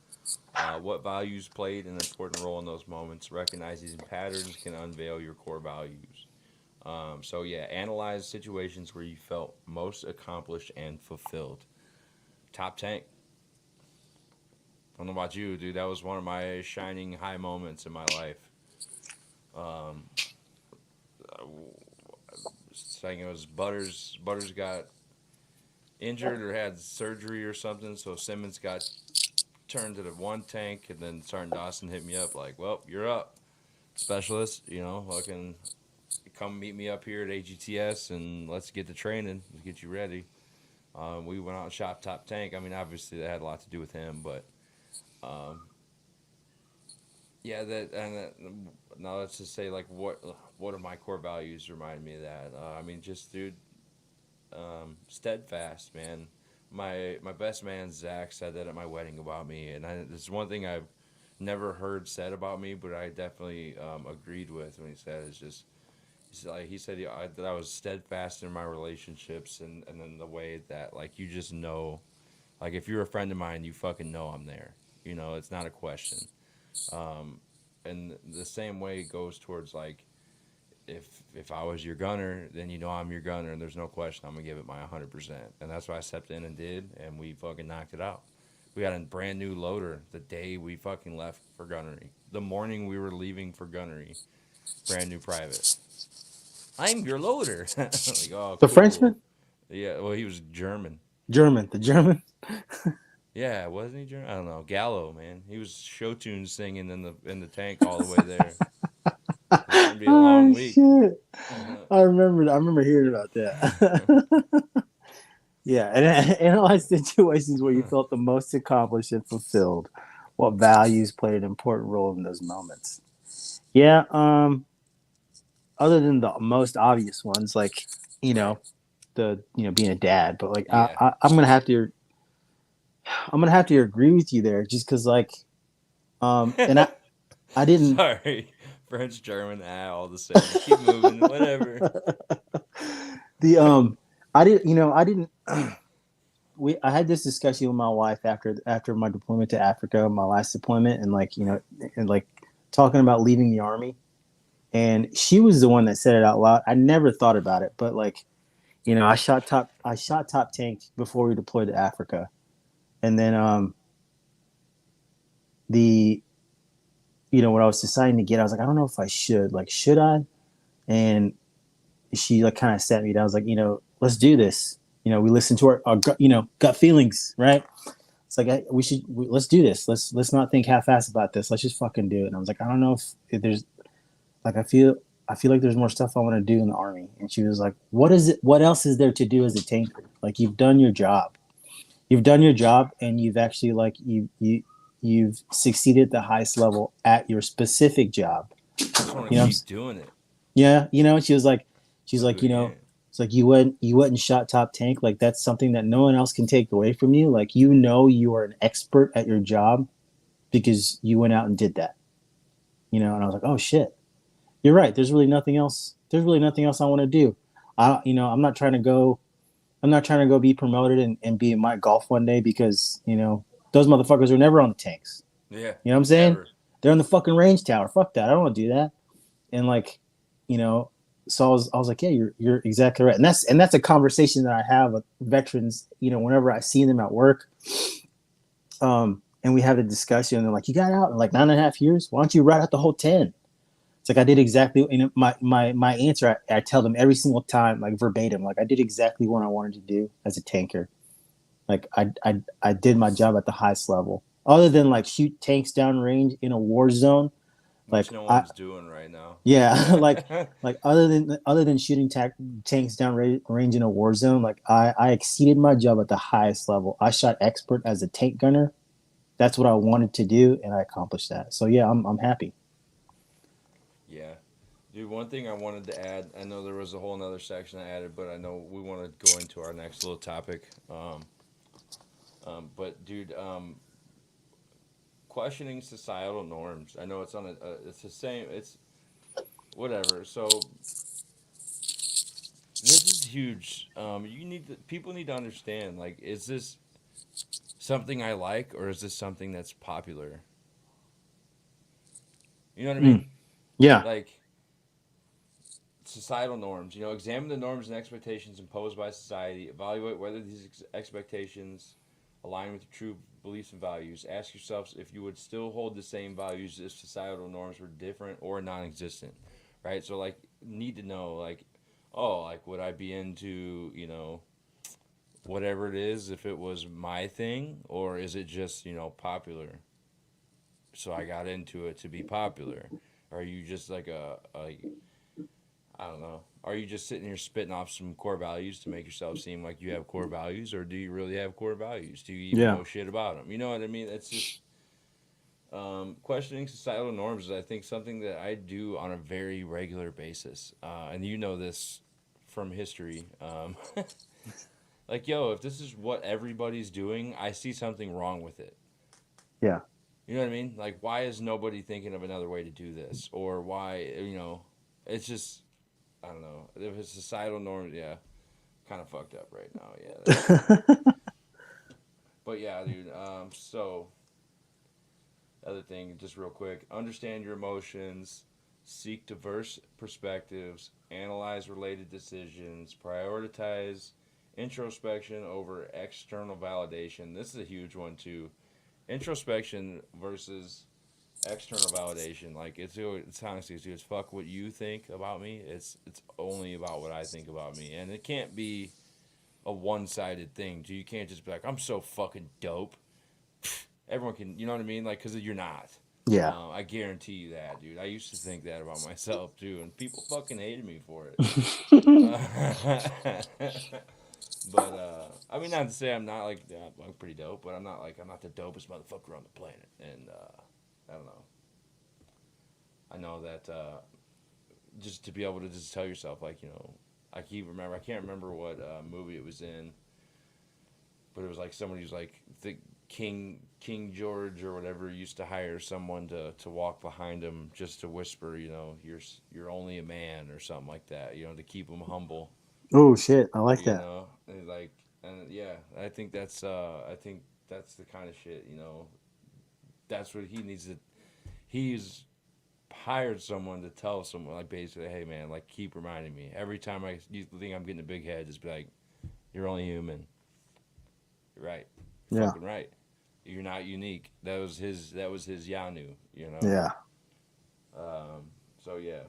What values played an important role in those moments? Recognizing patterns can unveil your core values. So yeah, analyze situations where you felt most accomplished and fulfilled. Top tank. I don't know about you, dude. That was one of my shining high moments in my life. Um, saying it was Butters. Butters got injured or had surgery or something, so Simmons got turned to the one tank, and then Sergeant Dawson hit me up like, "Well, you're up, specialist. Fucking come meet me up here at AGTS and let's get the training. Let's get you ready." We went out and shot top tank. I mean, obviously that had a lot to do with him, but yeah, now let's just say like what are my core values? Remind me of that. I mean, just dude, steadfast, man. My best man Zach said that at my wedding about me, and it's one thing I've never heard said about me, but I definitely agreed with when he said it's just. He said that I was steadfast in my relationships, and then the way that like you just know, like if you're a friend of mine, you fucking know I'm there. It's not a question. And the same way goes towards like if I was your gunner, then I'm your gunner, and there's no question I'm gonna give it my 100%. And that's what I stepped in and did, and we fucking knocked it out. We got a brand new loader the day we fucking left for gunnery. The morning we were leaving for gunnery, brand new private. I'm your loader. Like, oh, The cool. Frenchman? Yeah, well, he was German. The German. Yeah, wasn't he German? I don't know. Gallo, man. He was show tunes singing in the tank all the way there. It's gonna be a long week. Shit. I remember hearing about that. Yeah, and analyze situations where you felt the most accomplished and fulfilled. what values played an important role in those moments? Yeah, other than the most obvious ones, like Right. being a dad, but like Yeah. I'm gonna have to agree with you there, just because like and I didn't Sorry. French, German, all the same. Keep moving. Whatever. the I didn't I had this discussion with my wife after my deployment to Africa, my last deployment, and like talking about leaving the army, and she was the one that said it out loud. I never thought about it, but like I shot top tank before we deployed to Africa, and then the when I was deciding to get, I was like, I don't know if I should. Like, should I? And she like kind of sat me down. I was like, let's do this. We listen to our gut, gut feelings, right? It's like let's do this. Let's not think half-ass about this. Let's just fucking do it. And I was like, I don't know if there's like I feel like there's more stuff I want to do in the army. And she was like, what is it? What else is there to do as a tanker? Like, you've done your job. You've done your job, and you've actually like you've succeeded at the highest level at your specific job. Just want to You know, keep doing it. yeah. She was like, she's Till like, do it again. it's like you went and shot top tank. Like, that's something that no one else can take away from you. Like, you are an expert at your job because you went out and did that. And I was like, oh shit, you're right. There's really nothing else. There's really nothing else I want to do. I'm not trying to go. I'm not trying to go be promoted and be in my golf one day because those motherfuckers are never on the tanks. Yeah. You know what I'm saying? Never. They're on the fucking range tower. Fuck that. I don't want to do that. And like, so I was like, yeah, you're exactly right. And that's a conversation that I have with veterans, whenever I see them at work. And we have a discussion, and they're like, you got out in like 9.5 years. Why don't you write out the whole 10? It's like, I did exactly, my answer, I tell them every single time, like verbatim, like I did exactly what I wanted to do as a tanker. Like I did my job at the highest level, other than like shoot tanks down range in a war zone. Which Like no one's doing right now. yeah, like other than shooting tanks down range in a war zone, like I exceeded my job at the highest level. I shot expert as a tank gunner. That's what I wanted to do, and I accomplished that. So yeah, I'm happy. Yeah. Dude, one thing I wanted to add, I know there was a whole nother section I added, but I know we want to go into our next little topic. But dude, questioning societal norms. I know it's on it's the same. It's whatever. So this is huge. People need to understand. Like, is this something I like, or is this something that's popular? You know what I mean? Yeah, Like societal norms. Examine the norms and expectations imposed by society. Evaluate whether these expectations align with your true beliefs and values. Ask yourselves if you would still hold the same values if societal norms were different or non-existent, right? So, like, need to know, like, oh, like, would I be into, whatever it is if it was my thing, or is it just, popular? So I got into it to be popular. Or are you just like I don't know. Are you just sitting here spitting off some core values to make yourself seem like you have core values, or do you really have core values? Do you even yeah, know shit about them? You know what I mean? It's just questioning societal norms is, I think, something that I do on a very regular basis, and you know this from history. Like, yo, if this is what everybody's doing, I see something wrong with it. yeah, You know what I mean? Like, why is nobody thinking of another way to do this, or why? It's just, I don't know. If it's societal norms, yeah, kind of fucked up right now. Yeah, but yeah, dude. So other thing, just real quick, understand your emotions, seek diverse perspectives, analyze related decisions, prioritize introspection over external validation. This is a huge one too. Introspection versus external validation. Like, it's honestly, it's fuck what you think about me. It's only about what I think about me, and it can't be a one-sided thing. You can't just be like, I'm so fucking dope. Everyone can, you know what I mean? Like, because you're not. yeah. I guarantee you that, dude. I used to think that about myself too, and people fucking hated me for it. But I mean, not to say I'm not like I'm pretty dope, but I'm not the dopest motherfucker on the planet. And I don't know. I know that just to be able to just tell yourself like I can't remember what movie it was in, but it was like somebody who's like the King George or whatever used to hire someone to walk behind him just to whisper, you're only a man or something like that, to keep him humble. Oh shit, I like that. And like, and yeah, I think that's the kind of shit, that's what he needs to. He's hired someone to tell someone like basically, hey man, like keep reminding me every time you think I'm getting a big head, just be like, you're only human. You're right. You're fucking right. You're not unique. That was his Yanu, Yeah. So yeah.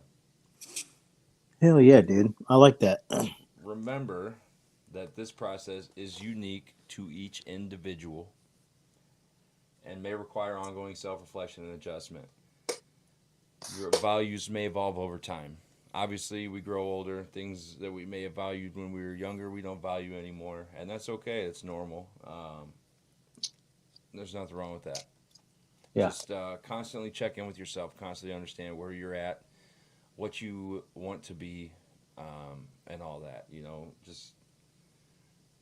Hell yeah, dude. I like that. Remember that this process is unique to each individual and may require ongoing self-reflection and adjustment. Your values may evolve over time. Obviously, we grow older. Things that we may have valued when we were younger, we don't value anymore, and that's okay. It's normal. There's nothing wrong with that. Yeah. Just constantly check in with yourself. Constantly understand where you're at, what you want to be, and all that. Just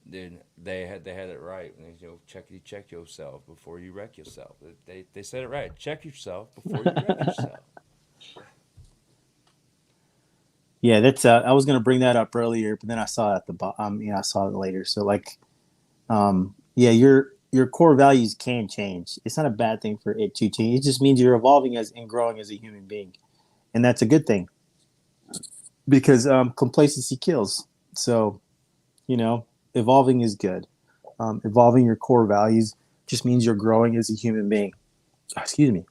they had it right. Check yourself before you wreck yourself. They said it right. Check yourself before you wreck yourself. Yeah, that's. I was gonna bring that up earlier, but then I saw it at the bottom. I saw it later. So like, yeah, your core values can change. It's not a bad thing for it to change. It just means you're evolving and growing as a human being, and that's a good thing because complacency kills. So, evolving is good. Evolving your core values just means you're growing as a human being. Excuse me.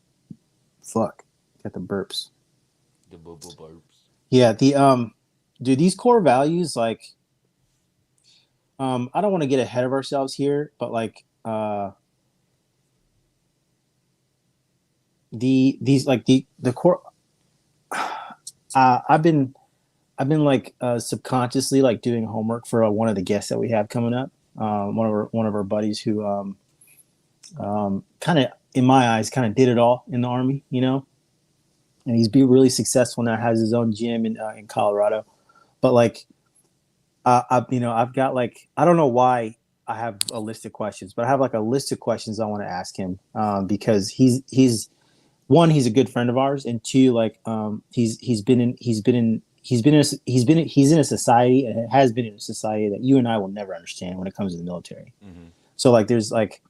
Fuck. Got the burps. The burps. Yeah, dude, these core values, like, I don't want to get ahead of ourselves here, but like, the core, I've been like subconsciously like doing homework for one of the guests that we have coming up. One of our buddies who kind of, in my eyes, kind of did it all in the army, and he's been really successful now. Has his own gym in Colorado, but like, I've got like, I don't know why I have a list of questions, but I have like a list of questions I want to ask him because he's one, he's a good friend of ours, and two, like he's in a society and has been in a society that you and I will never understand when it comes to the military. Mm-hmm. So like there's like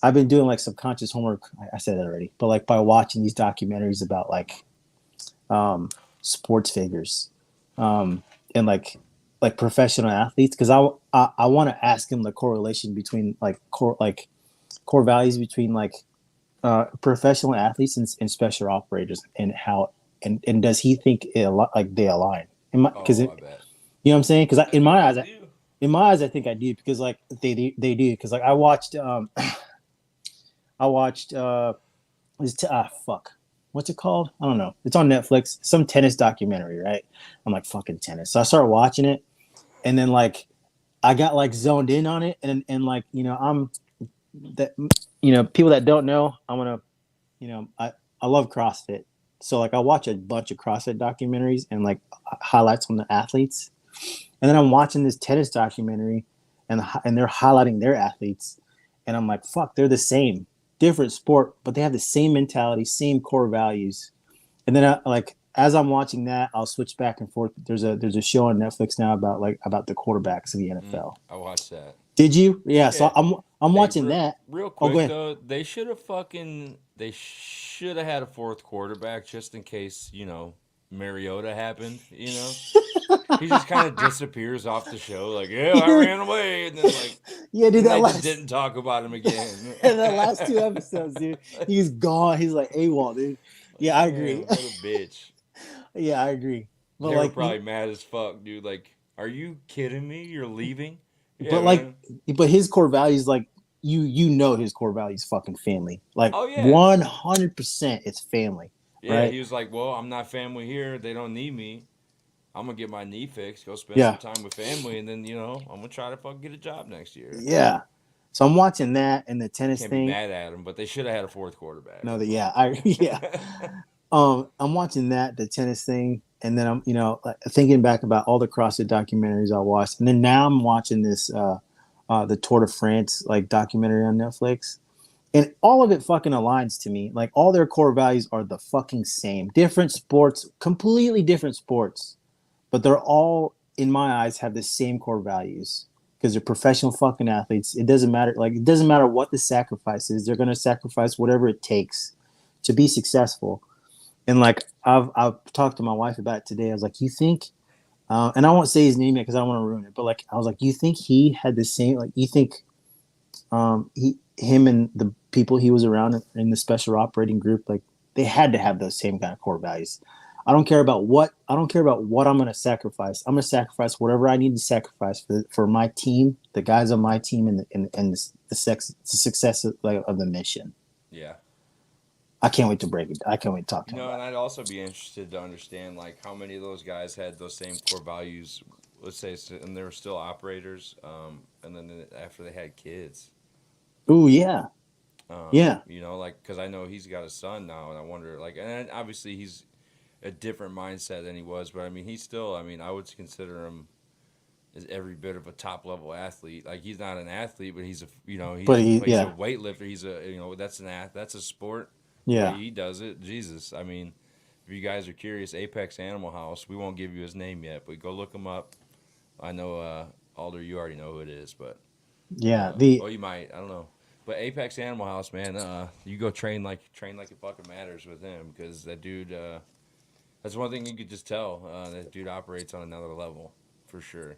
I've been doing like subconscious homework. I said that already, but like by watching these documentaries about like sports figures and like professional athletes, because I want to ask him the correlation between like core values between like professional athletes and special operators, and how and does he think like they align? Because I bet. you know what I'm saying? Because in my eyes, I think I do, because like they do, because like I watched fuck, what's it called? I don't know. It's on Netflix. Some tennis documentary, right? I'm like, fucking tennis. So I started watching it, and then like I got like zoned in on it, and like I'm that people that don't know, I'm gonna I love CrossFit, so like I watch a bunch of CrossFit documentaries and like highlights on the athletes, and then I'm watching this tennis documentary, and they're highlighting their athletes, and I'm like, fuck, they're the same, different sport, but they have the same mentality, same core values. And then as I'm watching that, I'll switch back and forth. There's a show on Netflix now about the quarterbacks of the NFL. I watched that. Did you? Yeah. So I'm watching that. Real quick go ahead. though, they should have had a fourth quarterback just in case Mariota happened. He just kind of disappears off the show, like, yeah, I ran away, and then like, yeah, dude, they just didn't talk about him again. In the last two episodes, dude, he's gone. He's like AWOL, dude. Yeah, I agree. What a bitch. Yeah, I agree. But they like, were probably mad as fuck, dude. Like, are you kidding me? You're leaving? Yeah, but man. but his core values, like his core values, fucking family. Like, 100%, it's family. Yeah, right? he was like, well, I'm not family here. They don't need me. I'm gonna get my knee fixed, go spend Yeah. some time with family, and then I'm gonna try to fucking get a job next year. Yeah. So I'm watching that and the tennis Can't be thing. mad at them, but they should have had a fourth quarterback. No, yeah. I'm watching that, the tennis thing, and then I'm, like, thinking back about all the CrossFit documentaries I watched, and then now I'm watching this, the Tour de France like documentary on Netflix, and all of it fucking aligns to me. Like all their core values are the fucking same. Different sports, completely different sports, but they're all, in my eyes, have the same core values because they're professional fucking athletes. It doesn't matter. Like it doesn't matter what the sacrifice is. They're gonna sacrifice whatever it takes to be successful. And like I've talked to my wife about it today. I was like, you think, and I won't say his name yet because I don't want to ruin it. But like, I was like, you think he had the same? Like, you think him and the people he was around in the special operating group, like they had to have those same kind of core values. I don't care about what I'm going to sacrifice. I'm going to sacrifice whatever I need to sacrifice for my team, the guys on my team, and the success of the mission. Yeah. I can't wait to break it. I can't wait to talk to him. And I'd also be interested to understand like how many of those guys had those same core values. Let's say, and they were still operators, and then after they had kids. Ooh, yeah. Yeah. Like because I know he's got a son now, and I wonder like, and obviously he's a different mindset than he was, but I mean he's still. I mean I would consider him as every bit of a top level athlete. Like he's not an athlete, but he's a he's a weightlifter. He's a that's a sport. Yeah. The way he does it. Jesus. I mean, if you guys are curious, Apex Animal House, we won't give you his name yet, but go look him up. I know, Alder, you already know who it is, but. Yeah. You might. I don't know. But Apex Animal House, man, you go train like it fucking matters with him because that dude, that's one thing you could just tell. That dude operates on another level for sure.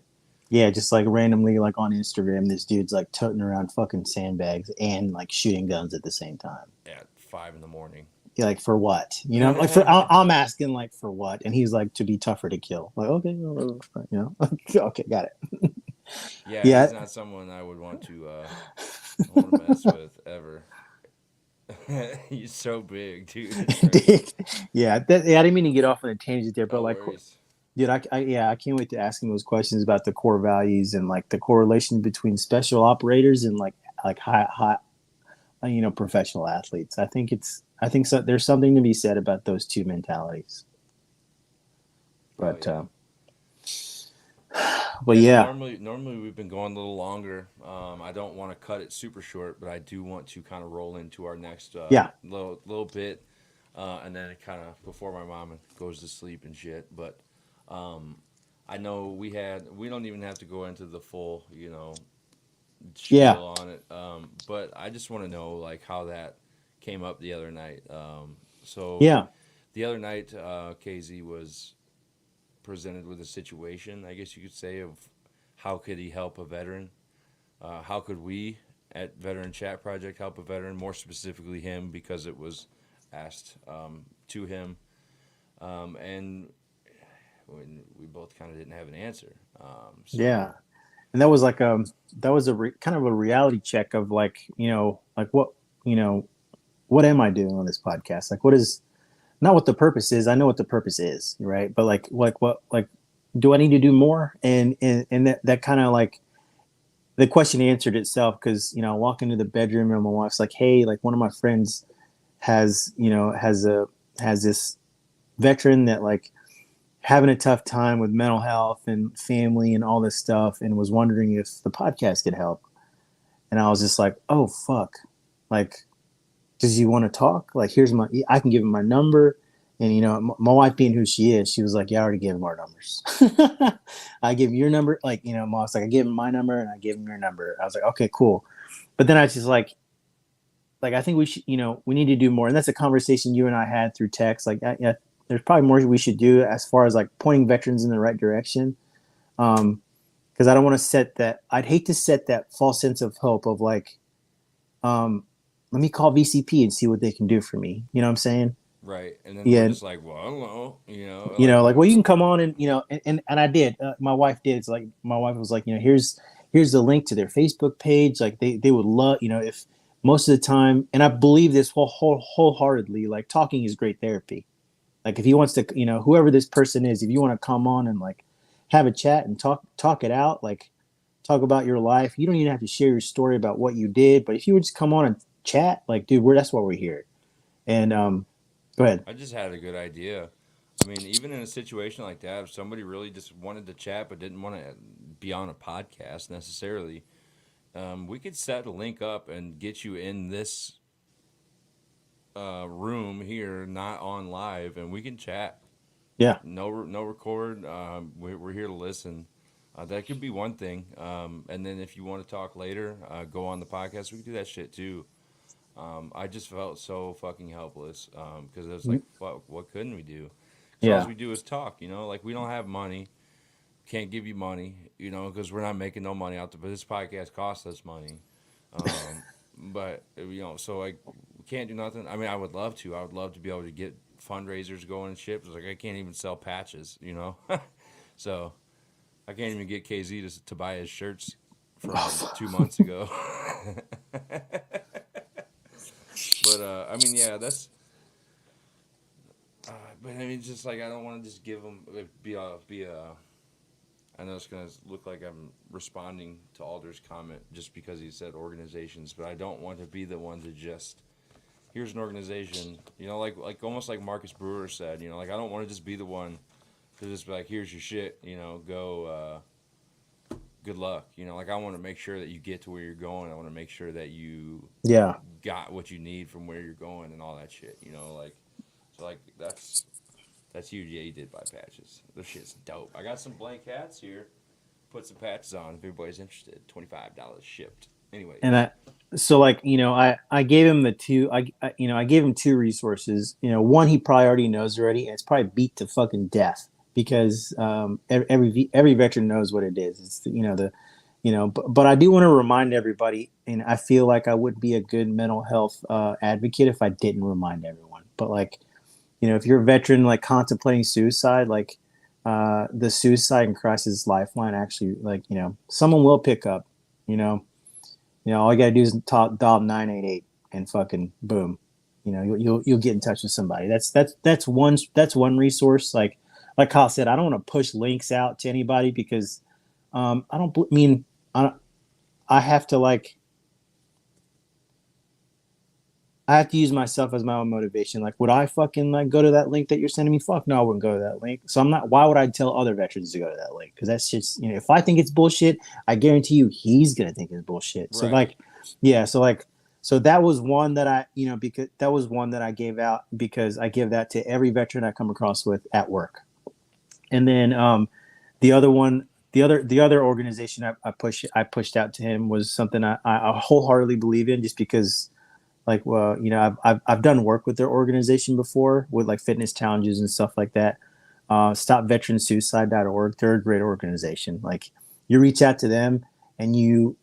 Yeah, just like randomly, like on Instagram, this dude's like toting around fucking sandbags and like shooting guns at the same time. At 5 a.m. Yeah, like for what? Like I'm asking like for what, and he's like to be tougher to kill. Like okay, okay, got it. Yeah, he's not someone I would want to mess with ever. He's so big, dude. Yeah, I didn't mean to get off on a tangent there, but No like. worries. Dude, I can't wait to ask him those questions about the core values and like the correlation between special operators and like high professional athletes. I think so. There's something to be said about those two mentalities. But yeah. Normally we've been going a little longer. I don't want to cut it super short, but I do want to kind of roll into our next little bit, and then it kind of before my mom goes to sleep and shit, but. I know we don't even have to go into the full, spiel on it. But I just want to know like how that came up the other night. The other night, KZ was presented with a situation, I guess you could say, of how could he help a veteran? How could we at Veteran Chat Project help a veteran? More specifically him, because it was asked to him. And when we both kind of didn't have an answer. Yeah, and that was like kind of a reality check of like like what am I doing on this podcast? Like what is not what the purpose is. I know what the purpose is, right? But like what do I need to do more? And that kind of like the question answered itself because I walk into the bedroom and my wife's like, hey, like one of my friends has this veteran that like having a tough time with mental health and family and all this stuff and was wondering if the podcast could help. And I was just like, oh, fuck. Like, does he want to talk? Like, I can give him my number. And, my wife being who she is, she was like, yeah, I already gave him our numbers. I give your number. Like, Mom's like, I gave him my number and I gave him your number. I was like, okay, cool. But then I was just like, I think we should, we need to do more. And that's a conversation you and I had through text. Like, there's probably more we should do as far as like pointing veterans in the right direction. Because I don't want to set that. I'd hate to set that false sense of hope of like, let me call VCP and see what they can do for me. You know what I'm saying? Right. And then we're just like, well, I don't know. Like, well, you can come on and, and I did. My wife did. It's like, my wife was like, here's the link to their Facebook page. Like they would love, if most of the time, and I believe this wholeheartedly, like talking is great therapy. Like if he wants to, whoever this person is, if you want to come on and like have a chat and talk it out, like talk about your life. You don't even have to share your story about what you did, but if you would just come on and chat, like, dude, that's why we're here. And go ahead. I just had a good idea. I mean, even in a situation like that, if somebody really just wanted to chat but didn't want to be on a podcast necessarily, we could set a link up and get you in this room here, not on live, and we can chat. Yeah. No record. We're here to listen. That could be one thing. And then if you want to talk later, go on the podcast. We can do that shit too. I just felt so fucking helpless because it was like, fuck, what couldn't we do? Because all we do is talk, like we don't have money, can't give you money, because we're not making no money out there. But this podcast costs us money. But, so like, we can't do nothing. I mean, I would love to. I would love to be able to get fundraisers going and shit. It's like, I can't even sell patches, So I can't even get KZ to buy his shirts from 2 months ago. But I mean, yeah, that's. But I mean, just like I don't want to just give him be a. I know it's gonna look like I'm responding to Alder's comment just because he said organizations, but I don't want to be the one to just. Here's an organization, like almost like Marcus Brewer said, like I don't want to just be the one to just be like, here's your shit, go. Good luck, like I want to make sure that you get to where you're going. I want to make sure that you got what you need from where you're going and all that shit, so like that's huge. Yeah, you did buy patches. This shit's dope. I got some blank hats here. Put some patches on if everybody's interested. $25 shipped. Anyway. And I gave him I gave him two resources. One he probably already knows already, and it's probably beat to fucking death because every veteran knows what it is. It's but I do want to remind everybody, and I feel like I would be a good mental health advocate if I didn't remind everyone. But like, if you're a veteran like contemplating suicide, like the Suicide and Crisis Lifeline actually, like, someone will pick up, all you gotta do is dial 988 and fucking boom, you'll get in touch with somebody. That's one resource. Like Kyle said, I don't want to push links out to anybody because I have to I have to use myself as my own motivation. Like, would I fucking like go to that link that you're sending me? Fuck no, I wouldn't go to that link. So I'm not. Why would I tell other veterans to go to that link? Because that's just if I think it's bullshit, I guarantee you he's gonna think it's bullshit. Right. So like, yeah. So that was one that I because that was one that I gave out because I give that to every veteran I come across with at work. And then the other one. The other organization I pushed out to him was something I wholeheartedly believe in just because. Like, well, I've done work with their organization before with like fitness challenges and stuff like that. StopVeteranSuicide.org, they're a great organization. Like, you reach out to them, and you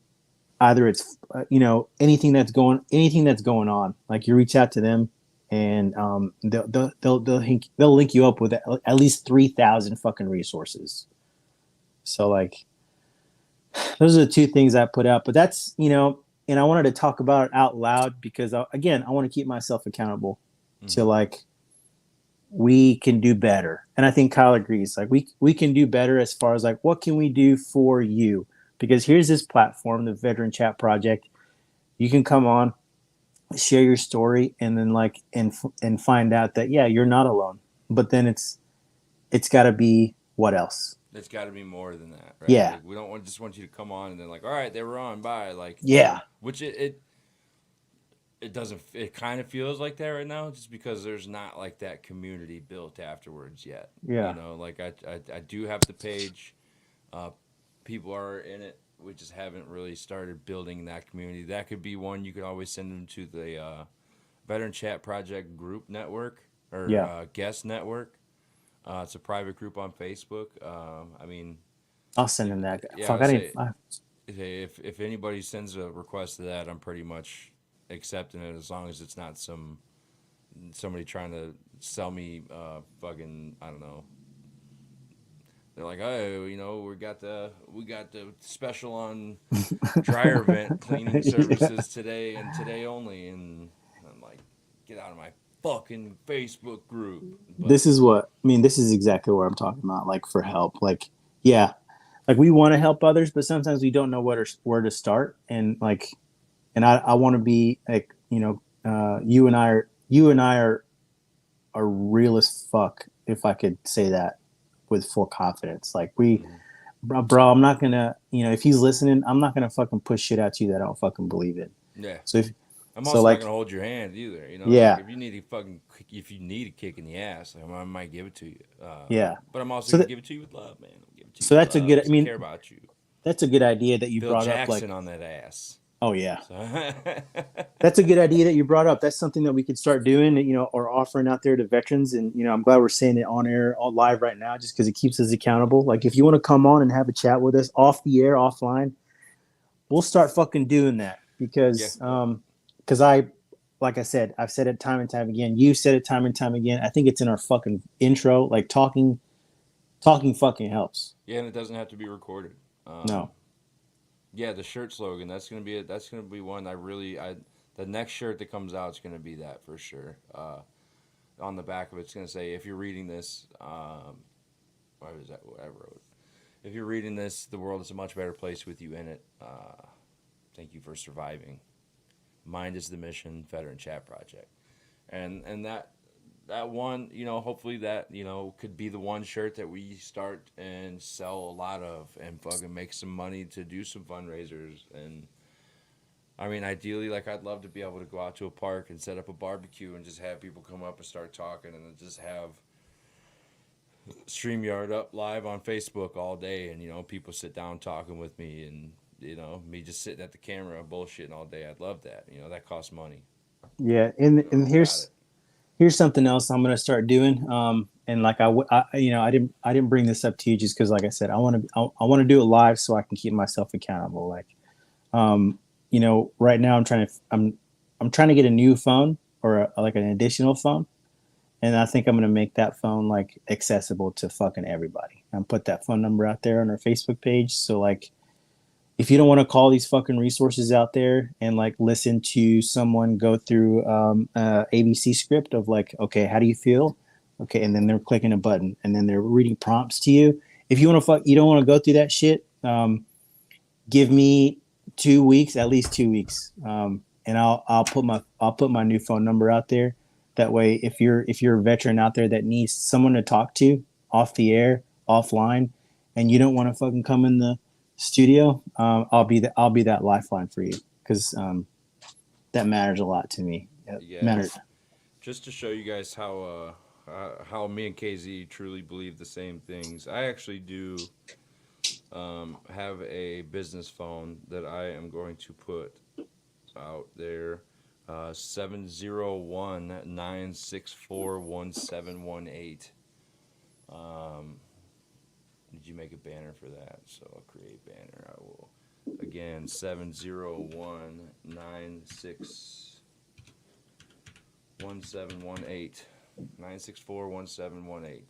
either it's anything that's going on. Like, you reach out to them, and they'll link you up with at least 3,000 fucking resources. So like, those are the two things I put out. But that's and I wanted to talk about it out loud because, again, I want to keep myself accountable to, like, we can do better. And I think Kyle agrees. Like, we can do better as far as, like, what can we do for you? Because here's this platform, the Veteran Chat Project. You can come on, share your story, and then, like, and find out that, yeah, you're not alone. But then it's got to be what else? It's got to be more than that, right? Yeah. Like, we don't just want you to come on and then like, all right, they were on, bye. Like, yeah. Which it doesn't. It kind of feels like that right now, just because there's not like that community built afterwards yet. Yeah. Like I do have the page. People are in it. We just haven't really started building that community. That could be one. You could always send them to the Veteran Chat Project group network or guest network. It's a private group on Facebook. I mean, I'll send him that. Yeah, Fuck, if anybody sends a request to that, I'm pretty much accepting it as long as it's not somebody trying to sell me fucking, I don't know. They're like, oh, we got the special on dryer vent cleaning services today and today only, and I'm like, get out of my fucking Facebook group. But, This is what I mean. This is exactly what I'm talking about. Like for help, like yeah, like we want to help others, but sometimes we don't know where to start. And like, and I want to be like, you and I are real as fuck. If I could say that with full confidence, like bro, I'm not gonna, if he's listening, I'm not gonna fucking push shit at you that I don't fucking believe in. yeah. So if I'm so, also like, not gonna hold your hand either. yeah, Like if you need a kick in the ass, like, I might give it to you. yeah. But I'm also So gonna that give it to you with love, man. I'll give it to you so with that's a love good. I 'cause I mean, care about you. that's a good idea that you Bill brought up. Jackson Like, on that ass. oh yeah. So That's a good idea that you brought up. That's something that we could start doing, or offering out there to veterans. And, I'm glad we're saying it on air, all live right now, just because it keeps us accountable. Like, if you want to come on and have a chat with us off the air, offline, we'll start fucking doing that yeah. because like I said, I've said it time and time again. You've said it time and time again. I think it's in our fucking intro. Like talking fucking helps. Yeah, and it doesn't have to be recorded. No. Yeah, the shirt slogan. That's gonna be it. That's gonna be one the next shirt that comes out is gonna be that for sure. On the back of it's gonna say, if you're reading this, what is that? What I wrote. If you're reading this, the world is a much better place with you in it. Thank you for surviving. Mind is the mission. Veteran Chat Project, and that one, hopefully that, could be the one shirt that we start and sell a lot of and fucking make some money to do some fundraisers. And I mean, ideally, like, I'd love to be able to go out to a park and set up a barbecue and just have people come up and start talking, and then just have StreamYard up live on Facebook all day, and, people sit down talking with me, and, me just sitting at the camera bullshitting all day. I'd love that. That costs money. Yeah. And I got here's something else I'm gonna start doing. And like I didn't bring this up to you just because, like I said, I want to do it live so I can keep myself accountable. Like, right now I'm trying to get a new phone or like an additional phone, and I think I'm gonna make that phone like accessible to fucking everybody and put that phone number out there on our Facebook page. So like, if you don't want to call these fucking resources out there and like listen to someone go through ABC script of like, okay, how do you feel? Okay, and then they're clicking a button and then they're reading prompts to you. If you want to you don't want to go through that shit. Give me 2 weeks, at least 2 weeks, and I'll put my new phone number out there. That way, if you're a veteran out there that needs someone to talk to off the air, offline, and you don't want to fucking come in the studio, I'll be that lifeline for you because that matters a lot to me. It Yeah. matters. Just to show you guys how me and KZ truly believe the same things. I actually do have a business phone that I am going to put out there. 701-964-1718. Did you make a banner for that? So I'll create a banner. I will. Again, 701-961718. 964-1718.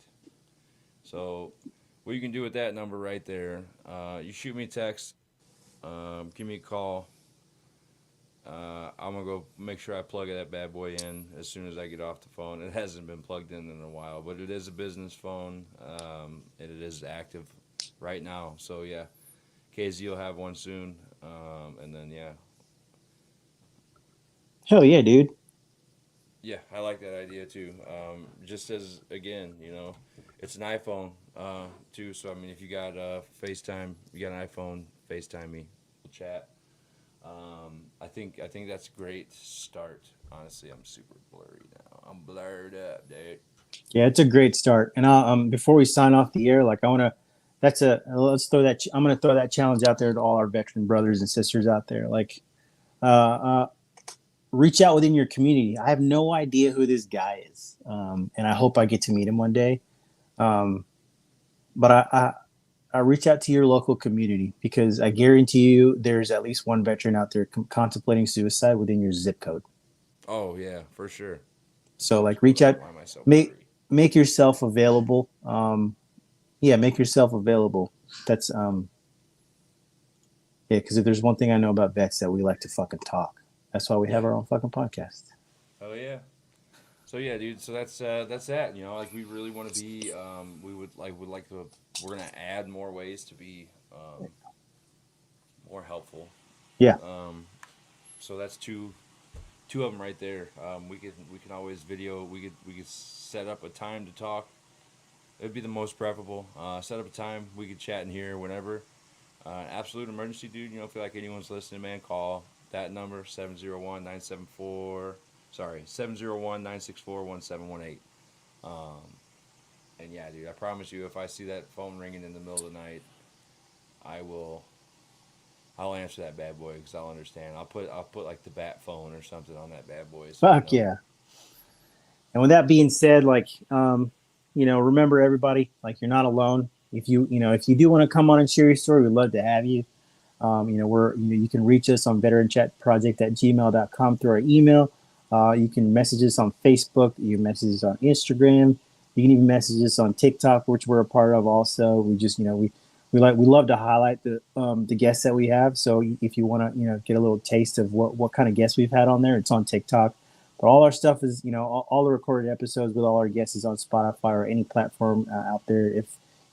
So what you can do with that number right there, you shoot me a text, give me a call. I'm going to go make sure I plug that bad boy in as soon as I get off the phone. It hasn't been plugged in a while, but it is a business phone, and it is active right now. So, yeah, KZ will have one soon, and then, yeah. Hell yeah, dude. Yeah, I like that idea, too. Just as, again, it's an iPhone, too. So, I mean, if you got FaceTime, you got an iPhone, FaceTime me, we'll chat. I think that's a great start. Honestly, I'm super blurry now. I'm blurred up, dude. Yeah, it's a great start. And I'll, before we sign off the air, like I'm gonna throw that challenge out there to all our veteran brothers and sisters out there. Like, reach out within your community. I have no idea who this guy is, and I hope I get to meet him one day. But I reach out to your local community because I guarantee you there's at least one veteran out there contemplating suicide within your zip code. Oh yeah, for sure. So like reach out, make yourself available. Make yourself available. That's because if there's one thing I know about vets that we like to fucking talk. That's why we have our own fucking podcast. Oh yeah. So yeah, dude. So that's that. You know, like we really want to be. We would like to. We're gonna add more ways to be more helpful. Yeah. So that's two of them right there. We can always video. We could set up a time to talk. It'd be the most preferable. Set up a time. We could chat in here whenever. Absolute emergency, dude. You know, feel like anyone's listening, man. Call that number 701-974. Sorry, 701-964-1718. And yeah, dude, I promise you, if I see that phone ringing in the middle of the night, I'll answer that bad boy because I'll understand. I'll put like the bat phone or something on that bad boy. So Fuck yeah. And with that being said, like, remember everybody, like you're not alone. If if you do want to come on and share your story, we'd love to have you. You can reach us on veteranchatproject@gmail.com through our email. You can message us on Facebook. You can message us on Instagram. You can even message us on TikTok, which we're a part of also. We just, we love to highlight the guests that we have. So if you want to, get a little taste of what kind of guests we've had on there, it's on TikTok. But all our stuff is, all the recorded episodes with all our guests is on Spotify or any platform out there.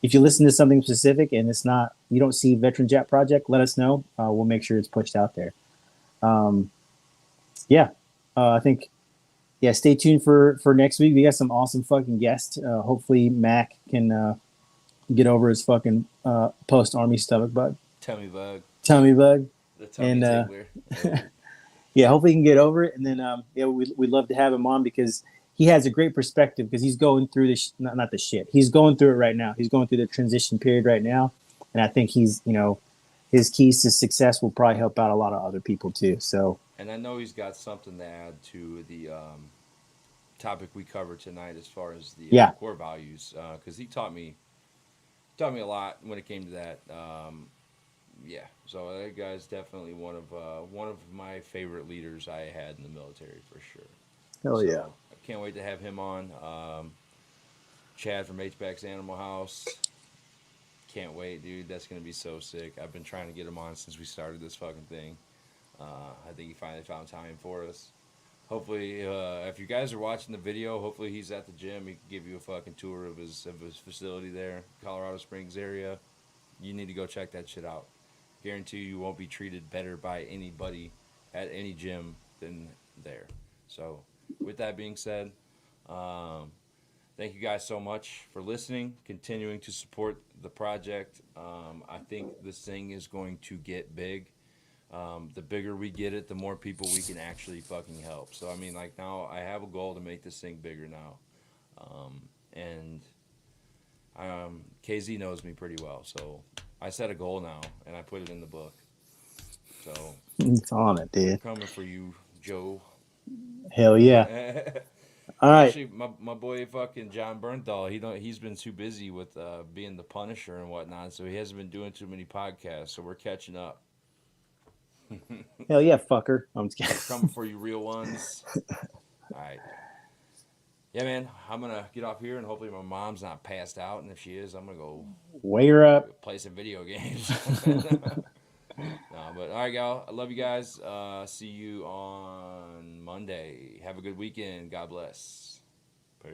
If you listen to something specific and it's not, you don't see Veteran Chat Project, let us know. We'll make sure it's pushed out there. I think, stay tuned for next week. We got some awesome fucking guests. Hopefully Mac can get over his fucking post-army stomach bug. tummy bug. The tummy And tickler. hopefully he can get over it. And then we'd love to have him on because he has a great perspective because he's going through this, not the shit. He's going through it right now. He's going through the transition period right now. And I think he's, his keys to success will probably help out a lot of other people too. So, And I know he's got something to add to the topic we covered tonight as far as the core values, because he taught me a lot when it came to that. So that guy's definitely one of my favorite leaders I had in the military for sure. hell yeah. I can't wait to have him on. Chad from HBAC's Animal House. Can't wait, dude. That's gonna be so sick. I've been trying to get him on since we started this fucking thing. I think he finally found time for us. Hopefully, if you guys are watching the video, hopefully he's at the gym. He can give you a fucking tour of his facility there, Colorado Springs area. You need to go check that shit out. Guarantee you won't be treated better by anybody at any gym than there. So, with that being said, thank you guys so much for listening, continuing to support the project. I think this thing is going to get big. The bigger we get it, the more people we can actually fucking help. So, I mean, like now I have a goal to make this thing bigger now. And KZ knows me pretty well. So I set a goal now and I put it in the book. So it's on it, dude. Coming for you, Joe. Hell yeah. All right. Actually, my boy fucking John Bernthal, he's been too busy with being the Punisher and whatnot, so he hasn't been doing too many podcasts. So we're catching up. Hell yeah, fucker. I'm just kidding. Coming for you, real ones. All right. Yeah, man. I'm gonna get off here, and hopefully my mom's not passed out. And if she is, I'm gonna go wake her up, play some video games. No, but all right, gal. I love you guys. See you on Monday. Have a good weekend. God bless. Peace.